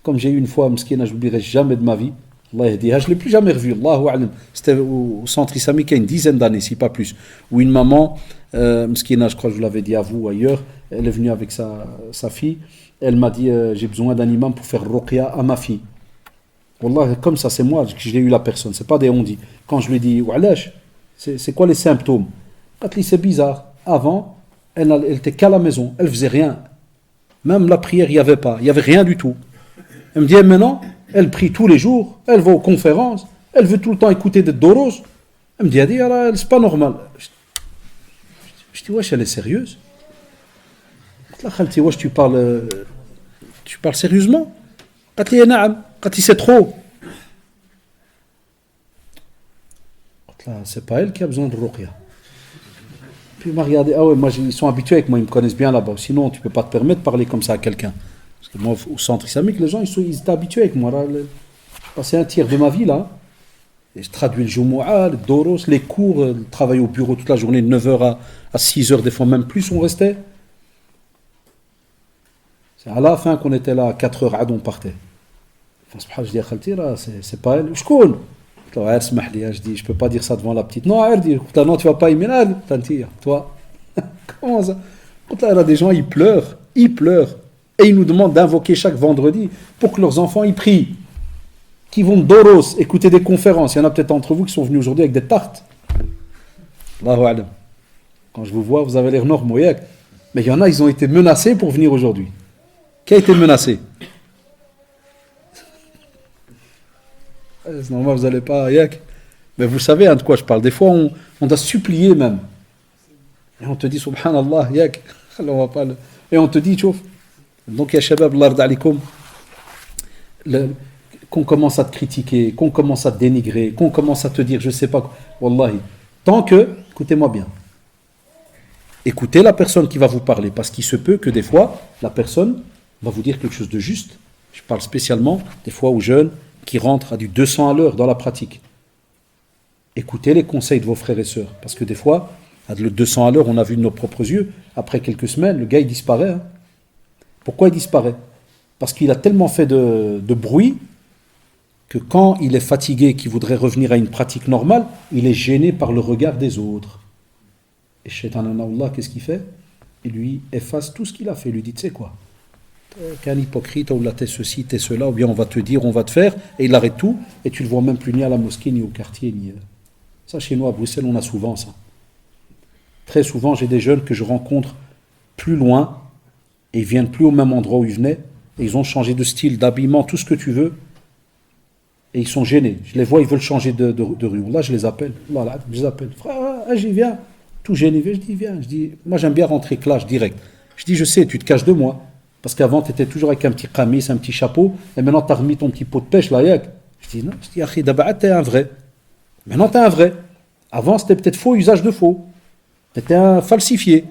comme j'ai eu une fois, Mskina, je n'oublierai jamais de ma vie, Allah yahdiha, je ne l'ai plus jamais revu, Allahu a'lam. C'était au centre islamique il y a une dizaine d'années, si pas plus, où une maman, Mskina, je crois que je vous l'avais dit à vous ou ailleurs, elle est venue avec sa fille, elle m'a dit, j'ai besoin d'un imam pour faire ruqya à ma fille. Wallah, comme ça, c'est moi que j'ai eu la personne, c'est pas des on dit. Quand je lui ai dit, Wa'alash, c'est quoi les symptômes? C'est bizarre. Avant, elle était qu'à la maison, elle faisait rien. Même la prière, il n'y avait rien du tout. Elle me dit, maintenant, elle prie tous les jours, elle va aux conférences, elle veut tout le temps écouter des doros. Elle me dit, c'est pas normal. Je dis, wesh, elle est sérieuse. Tu parles sérieusement? C'est trop. C'est pas elle qui a besoin de ruqya. Puis il m'a regardé, ah ouais, moi ils sont habitués avec moi, ils me connaissent bien là-bas. Sinon, tu peux pas te permettre de parler comme ça à quelqu'un. Parce que moi, au centre islamique, les gens, ils étaient habitués avec moi. Là, j'ai passé un tiers de ma vie là. Et je traduis le Jumu'ah, le Doros, les cours, le travail au bureau toute la journée, de 9h à 6h, des fois même plus, on restait. C'est à la fin qu'on était là, à 4h, on partait. Enfin, je dis, c'est pas elle. Je connais. Je dis, je peux pas dire ça devant la petite. Non, elle dit, non, tu vas pas aimer là, toi. Comment ça? Quand il y a des gens, ils pleurent. Et ils nous demandent d'invoquer chaque vendredi pour que leurs enfants y prient. Qui vont d'oros écouter des conférences. Il y en a peut-être entre vous qui sont venus aujourd'hui avec des tartes. Allahu alam. Quand je vous vois, vous avez l'air normaux. Mais il y en a, ils ont été menacés pour venir aujourd'hui. Qui a été menacé? C'est normal, vous n'allez pas. Mais vous savez de quoi je parle. Des fois, on doit supplier même. Et on te dit, subhanallah, alors on va pas et on te dit, chouf. Donc, ya shabab, Allah yarda alikoum, qu'on commence à te critiquer, qu'on commence à te dénigrer, qu'on commence à te dire, je sais pas quoi. Wallahi. Tant que, écoutez-moi bien, écoutez la personne qui va vous parler, parce qu'il se peut que des fois, la personne va vous dire quelque chose de juste. Je parle spécialement des fois aux jeunes qui rentrent à du 200 à l'heure dans la pratique. Écoutez les conseils de vos frères et sœurs, parce que des fois, à le 200 à l'heure, on a vu de nos propres yeux, après quelques semaines, le gars il disparaît. Pourquoi il disparaît? Parce qu'il a tellement fait de bruit que quand il est fatigué, qu'il voudrait revenir à une pratique normale, il est gêné par le regard des autres. Et Shaitan Allah, qu'est-ce qu'il fait? Il lui efface tout ce qu'il a fait. Il lui dit, tu sais quoi? T'es un hypocrite, ou là t'es ceci, t'es cela, ou bien on va te dire, on va te faire, et il arrête tout, et tu le vois même plus ni à la mosquée, ni au quartier, ni... Ça, chez nous, à Bruxelles, on a souvent ça. Très souvent, j'ai des jeunes que je rencontre plus loin, et ils viennent plus au même endroit où ils venaient, et ils ont changé de style, d'habillement, tout ce que tu veux, et ils sont gênés. Je les vois, ils veulent changer de rue. Là, je les appelle. Là, je les appelle. Frère, j'y viens. Tout gêné. Je dis, viens. Je dis, moi, j'aime bien rentrer clash direct. Je dis, je sais, tu te caches de moi. Parce qu'avant, tu étais toujours avec un petit camis, un petit chapeau, et maintenant, tu as remis ton petit pot de pêche, là, yak. Je dis, non, je dis, Akhi, d'abord, t'es un vrai. Maintenant, t'es un vrai. Avant, c'était peut-être faux, usage de faux. T'étais un falsifié.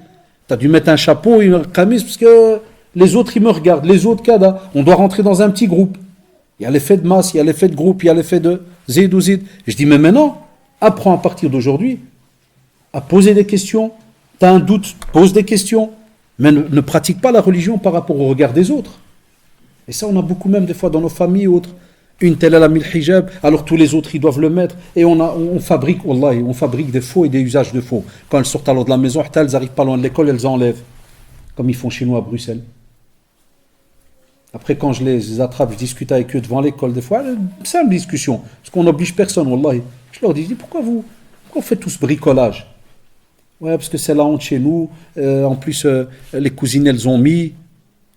Tu as dû mettre un chapeau et un camis, parce que les autres, ils me regardent. Les autres, kada. On doit rentrer dans un petit groupe. Il y a l'effet de masse, il y a l'effet de groupe, il y a l'effet de zid ou zid. Je dis, mais maintenant, apprends à partir d'aujourd'hui à poser des questions. Tu as un doute, pose des questions. Mais ne pratique pas la religion par rapport au regard des autres. Et ça, on a beaucoup même des fois dans nos familles ou autres. Une telle, elle a mis le hijab, alors tous les autres, ils doivent le mettre. Et on fabrique, wallahi, on fabrique des faux et des usages de faux. Quand elles sortent alors de la maison, elles n'arrivent pas loin de l'école, elles enlèvent. Comme ils font chez nous à Bruxelles. Après, quand je les attrape, je discute avec eux devant l'école, des fois, c'est une discussion. Parce qu'on n'oblige personne, wallahi. Je leur dis, pourquoi vous faites tout ce bricolage? Ouais, parce que c'est la honte chez nous. En plus, les cousines, elles ont mis.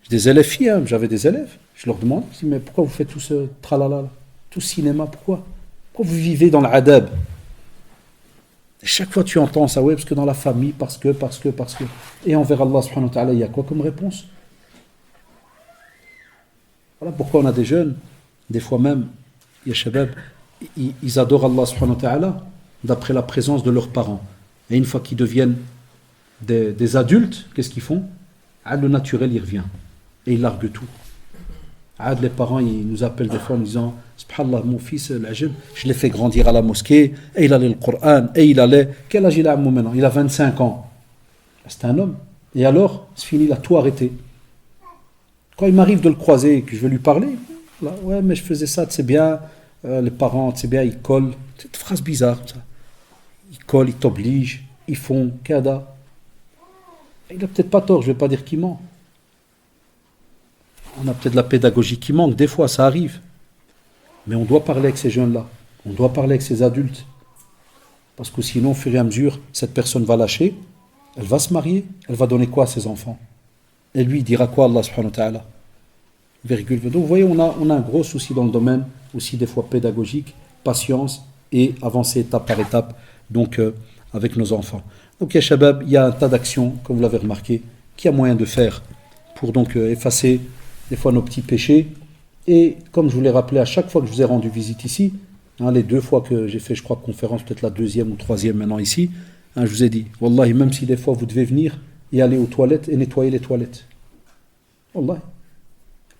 J'ai des élèves filles, hein, j'avais des élèves. Je leur demande, je dis, mais pourquoi vous faites tout ce tralala, tout ce cinéma, pourquoi vous vivez dans l'adab? Et chaque fois, tu entends ça, ouais, parce que dans la famille, parce que. Et envers Allah, subhanahu wa ta'ala, il y a quoi comme réponse? Voilà pourquoi on a des jeunes, des fois même, ya shabab, ils adorent Allah, subhanahu wa ta'ala, d'après la présence de leurs parents. Et une fois qu'ils deviennent des adultes, qu'est-ce qu'ils font? Le naturel, il revient. Et ils larguent tout. Les parents, ils nous appellent des fois en disant, subhanallah, mon fils, je l'ai fait grandir à la mosquée, et il allait le Coran, et il allait... Quel âge il a maintenant? Il a 25 ans. C'est un homme. Et alors, c'est fini, il a tout arrêté. Quand il m'arrive de le croiser et que je veux lui parler, là, ouais, mais je faisais ça, c'est bien, les parents, c'est bien, ils collent. C'est une phrase bizarre, ça. Ils collent, ils t'obligent, ils font, kada. Il n'a peut-être pas tort, je ne vais pas dire qu'il ment. On a peut-être la pédagogie qui manque, des fois ça arrive. Mais on doit parler avec ces jeunes-là, on doit parler avec ces adultes. Parce que sinon, au fur et à mesure, cette personne va lâcher, elle va se marier, elle va donner quoi à ses enfants? Et lui, il dira quoi, Allah subhanahu wa ta'ala? Virgule. Donc vous voyez, on a un gros souci dans le domaine, aussi des fois pédagogique, patience et avancer étape par étape, donc avec nos enfants. Donc, ya shabab, il y a un tas d'actions, comme vous l'avez remarqué, qu'il y a moyen de faire pour donc effacer des fois nos petits péchés. Et comme je vous l'ai rappelé à chaque fois que je vous ai rendu visite ici, les 2 fois que j'ai fait, je crois, conférence, peut-être la 2e ou 3e maintenant ici, je vous ai dit, wallahi, même si des fois vous devez venir et aller aux toilettes et nettoyer les toilettes. Wallahi.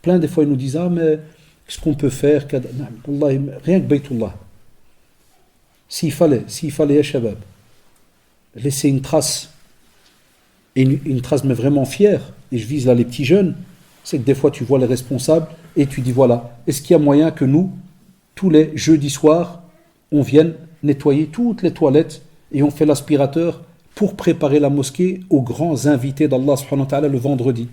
Plein des fois ils nous disent, mais qu'est-ce qu'on peut faire? Wallahi, rien que Baytullah. S'il fallait, ya shabab, laisser une trace, et une trace mais vraiment fière, et je vise là les petits jeunes, c'est que des fois tu vois les responsables et tu dis voilà, est-ce qu'il y a moyen que nous, tous les jeudis soirs, on vienne nettoyer toutes les toilettes et on fait l'aspirateur pour préparer la mosquée aux grands invités d'Allah subhanahu wa ta'ala le vendredi.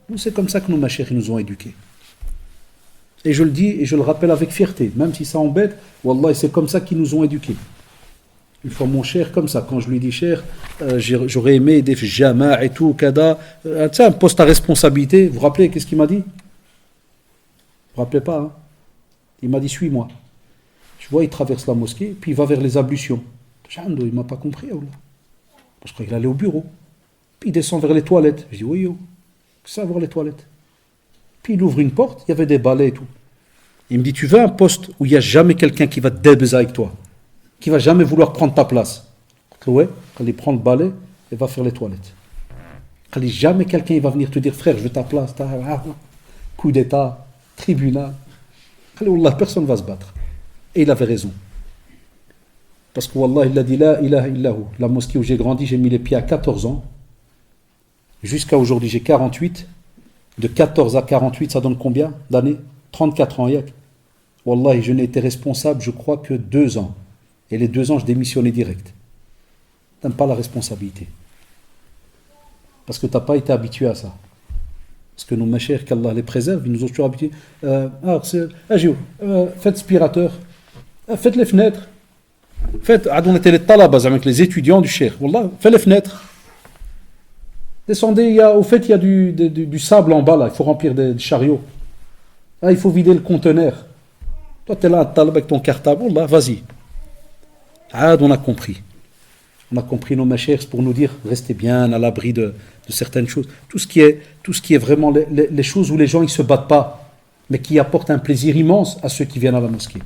Nous, c'est comme ça que nos machères nous ont éduqués. Et je le dis et je le rappelle avec fierté, même si ça embête, wallah, c'est comme ça qu'ils nous ont éduqués. Une fois mon cher, comme ça, quand je lui dis cher, j'aurais aimé des jama' et tout, kada, un poste à responsabilité. Vous vous rappelez, qu'est-ce qu'il m'a dit? Vous vous rappelez pas, hein? Il m'a dit, suis-moi. Je vois, il traverse la mosquée, puis il va vers les ablutions. Il ne m'a pas compris, Allah. Je crois qu'il allait au bureau. Puis il descend vers les toilettes. Je dis, oui, yo, que ça, voir les toilettes. Puis il ouvre une porte, il y avait des balais et tout. Il me dit, tu veux un poste où il n'y a jamais quelqu'un qui va te débaiser avec toi, qui va jamais vouloir prendre ta place? Ouais, quand il prend le balai, il va faire les toilettes. Quand il jamais quelqu'un il va venir te dire, frère, je veux ta place, coup d'état, tribunal. Wallah, personne ne va se battre. Et il avait raison. Parce que Wallah, il a dit, la ilaha illahu. La mosquée où j'ai grandi, j'ai mis les pieds à 14 ans. Jusqu'à aujourd'hui, j'ai 48. De 14 à 48, ça donne combien d'années? 34 ans, yak. Wallah, je n'ai été responsable, je crois, que 2 ans. Et les 2 ans, je démissionnais direct. Tu n'aimes pas la responsabilité. Parce que tu n'as pas été habitué à ça. Parce que nos machères, qu'Allah les préserve, ils nous ont toujours habitués. Faites aspirateur. Faites les fenêtres. Faites, on était les talabas avec les étudiants du cheikh. Wallah, faites les fenêtres. Descendez, au fait, il y a du sable en bas, là. Il faut remplir des chariots. Là, il faut vider le conteneur. Toi, tu es là, talab avec ton cartable. Wallah, vas-y. On a compris. On a compris nos machères, c'est pour nous dire, restez bien à l'abri de certaines choses. Tout ce qui est vraiment les choses où les gens ne se battent pas, mais qui apportent un plaisir immense à ceux qui viennent à la mosquée.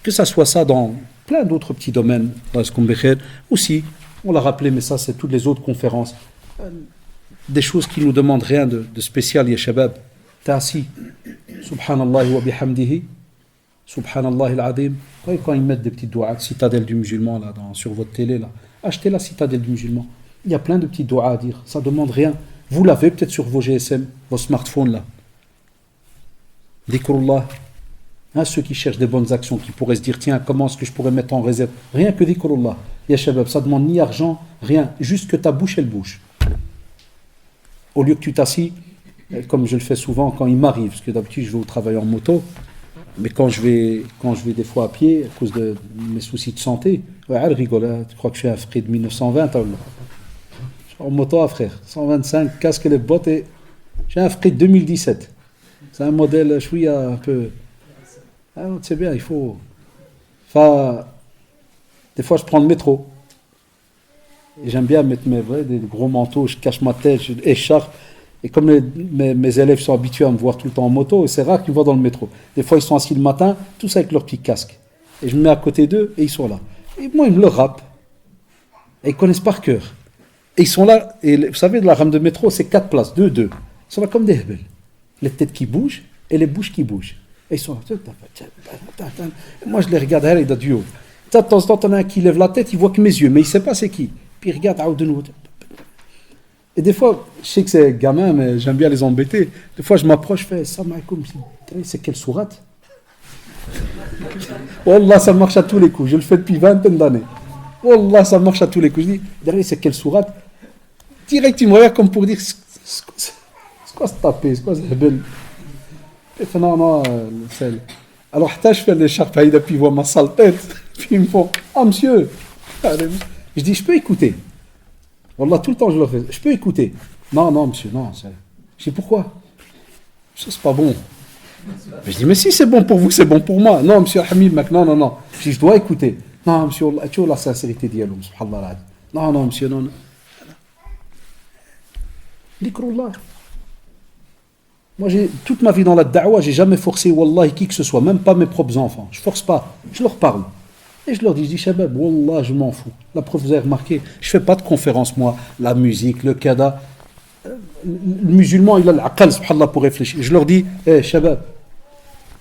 Que ça soit ça dans plein d'autres petits domaines, aussi, on l'a rappelé, mais ça c'est toutes les autres conférences, des choses qui nous demandent rien de spécial, ya shabab. T'es assis, subhanallah wa bihamdihi, subhanallah al-azim. Quand ils mettent des petites doigts, citadelle du musulman là, sur votre télé, là, achetez la citadelle du musulman. Il y a plein de petits doigts à dire, ça ne demande rien. Vous l'avez peut-être sur vos GSM, vos smartphones là. Dhikrullah. Ceux qui cherchent des bonnes actions, qui pourraient se dire, tiens, comment est-ce que je pourrais mettre en réserve? Rien que dhikrullah. Ya shabab, ça ne demande ni argent, rien. Juste que ta bouche, elle bouge. Au lieu que tu t'assis, comme je le fais souvent quand il m'arrive, parce que d'habitude je vais au travail en moto, mais quand je vais des fois à pied, à cause de mes soucis de santé, ouais, elle rigole, tu crois que je suis un frère de 1920, je suis en moto, frère, 125, casque et les bottes, et j'ai un frère de 2017. C'est un modèle, je suis un peu... c'est bien, il faut... Enfin, des fois je prends le métro. Et j'aime bien mettre des gros manteaux, je cache ma tête, je écharpe. Et comme mes élèves sont habitués à me voir tout le temps en moto, c'est rare qu'ils me voient dans le métro. Des fois, ils sont assis le matin, tous avec leur petit casque. Et je me mets à côté d'eux et ils sont là. Et moi, ils me le rappent. Et ils connaissent par cœur. Et ils sont là. Et vous savez, la rame de métro, c'est 4 places, 2. Ils sont là comme des hebels. Les têtes qui bougent et les bouches qui bougent. Et ils sont là. Et moi, je les regarde, ils disent Dieu. De temps en temps, il y en a un qui lève la tête, il voit que mes yeux, mais il ne sait pas c'est qui. Puis il regarde de nouveau. Et des fois, je sais que c'est gamin, mais j'aime bien les embêter. Des fois, je m'approche, je fais Salam alaikum. C'est quelle sourate? Wallah, ça marche à tous les coups. Je le fais depuis 20 d'années. Wallah, ça marche à tous les coups. Je dis, derrière, c'est quelle sourate? Direct, il me regarde comme pour dire c'est quoi ce tapé? C'est quoi ce belle? Et fait non, c'est. Alors, je fais l'écharpe, puis ils voient ma sale tête. Puis ils me font monsieur. Je dis, je peux écouter. Wallah, tout le temps je le fais. Je peux écouter. Non, monsieur, non. Je dis, pourquoi? Ça, c'est pas bon. Je dis, mais si c'est bon pour vous, c'est bon pour moi. Non, monsieur Hamid, mec, non. Je dis, je dois écouter. Non, monsieur, tu vois la sincérité d'Yaloum, subhanallah. Non, monsieur, non. Dhikrullah. Moi, toute ma vie dans la da'wa, j'ai jamais forcé, wallah, qui que ce soit, même pas mes propres enfants. Je force pas. Je leur parle. Et je leur dis, shabab, wallah, je m'en fous. La preuve, vous avez remarqué, je fais pas de conférence, moi, la musique, le kada. Le musulman, il a l'aqal, subhanallah, pour réfléchir. Je leur dis, shabab,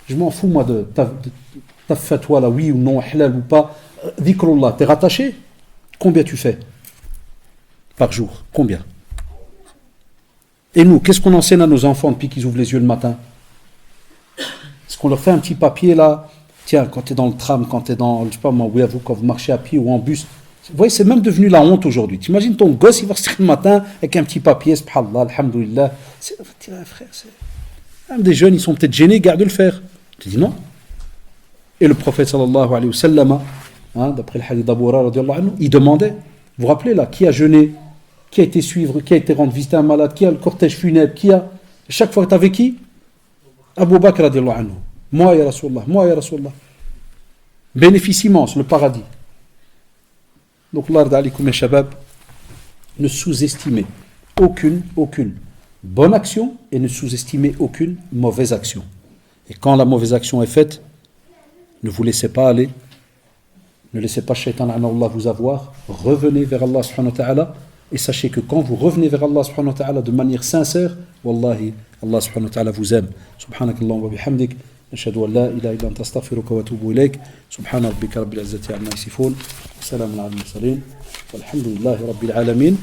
je m'en fous, moi, de ta fatwa, là, oui ou non, halal ou pas. Dhikrullah, t'es rattaché? Combien tu fais par jour? Combien? Et nous, qu'est-ce qu'on enseigne à nos enfants depuis qu'ils ouvrent les yeux le matin? Est-ce qu'on leur fait un petit papier, là? Tiens, quand tu es dans le tram, quand tu es dans, je sais pas moi, quand vous marchez à pied ou en bus, vous voyez, c'est même devenu la honte aujourd'hui. T'imagines ton gosse, il va sortir le matin avec un petit papier, subhanallah, alhamdoulilah. Frère, même des jeunes, ils sont peut-être gênés, garde de le faire. Tu dis non. Et le prophète sallallahu alayhi wa sallam, d'après le hadith d'Abu Huraira radiyallahu anhu, il demandait, vous vous rappelez là, qui a jeûné, qui a été suivre, qui a été rendre visiter un malade, qui a le cortège funèbre, qui a... Chaque fois, tu avais qui? Abu Bakr radiyallahu anhu. Moi, ya Rasulallah, moi, ya Rasulallah. Bénéfice immense, le paradis. Donc, l'ard alikum mes shabab, ne sous-estimez aucune bonne action et ne sous-estimez aucune mauvaise action. Et quand la mauvaise action est faite, ne vous laissez pas aller, ne laissez pas Shaitan Allah vous avoir, revenez vers Allah subhanahu wa ta'ala et sachez que quand vous revenez vers Allah subhanahu wa ta'ala de manière sincère, wallahi, Allah subhanahu wa ta'ala vous aime. Subhanakallah wa bihamdik, nashhadu an la ilaha illa anta astaghfiruka wa atubu ilayk, subhana rabbika rabbil izzati amma yasifun, wa salamun ala al-mursalin, walhamdulillahi rabbil alamin.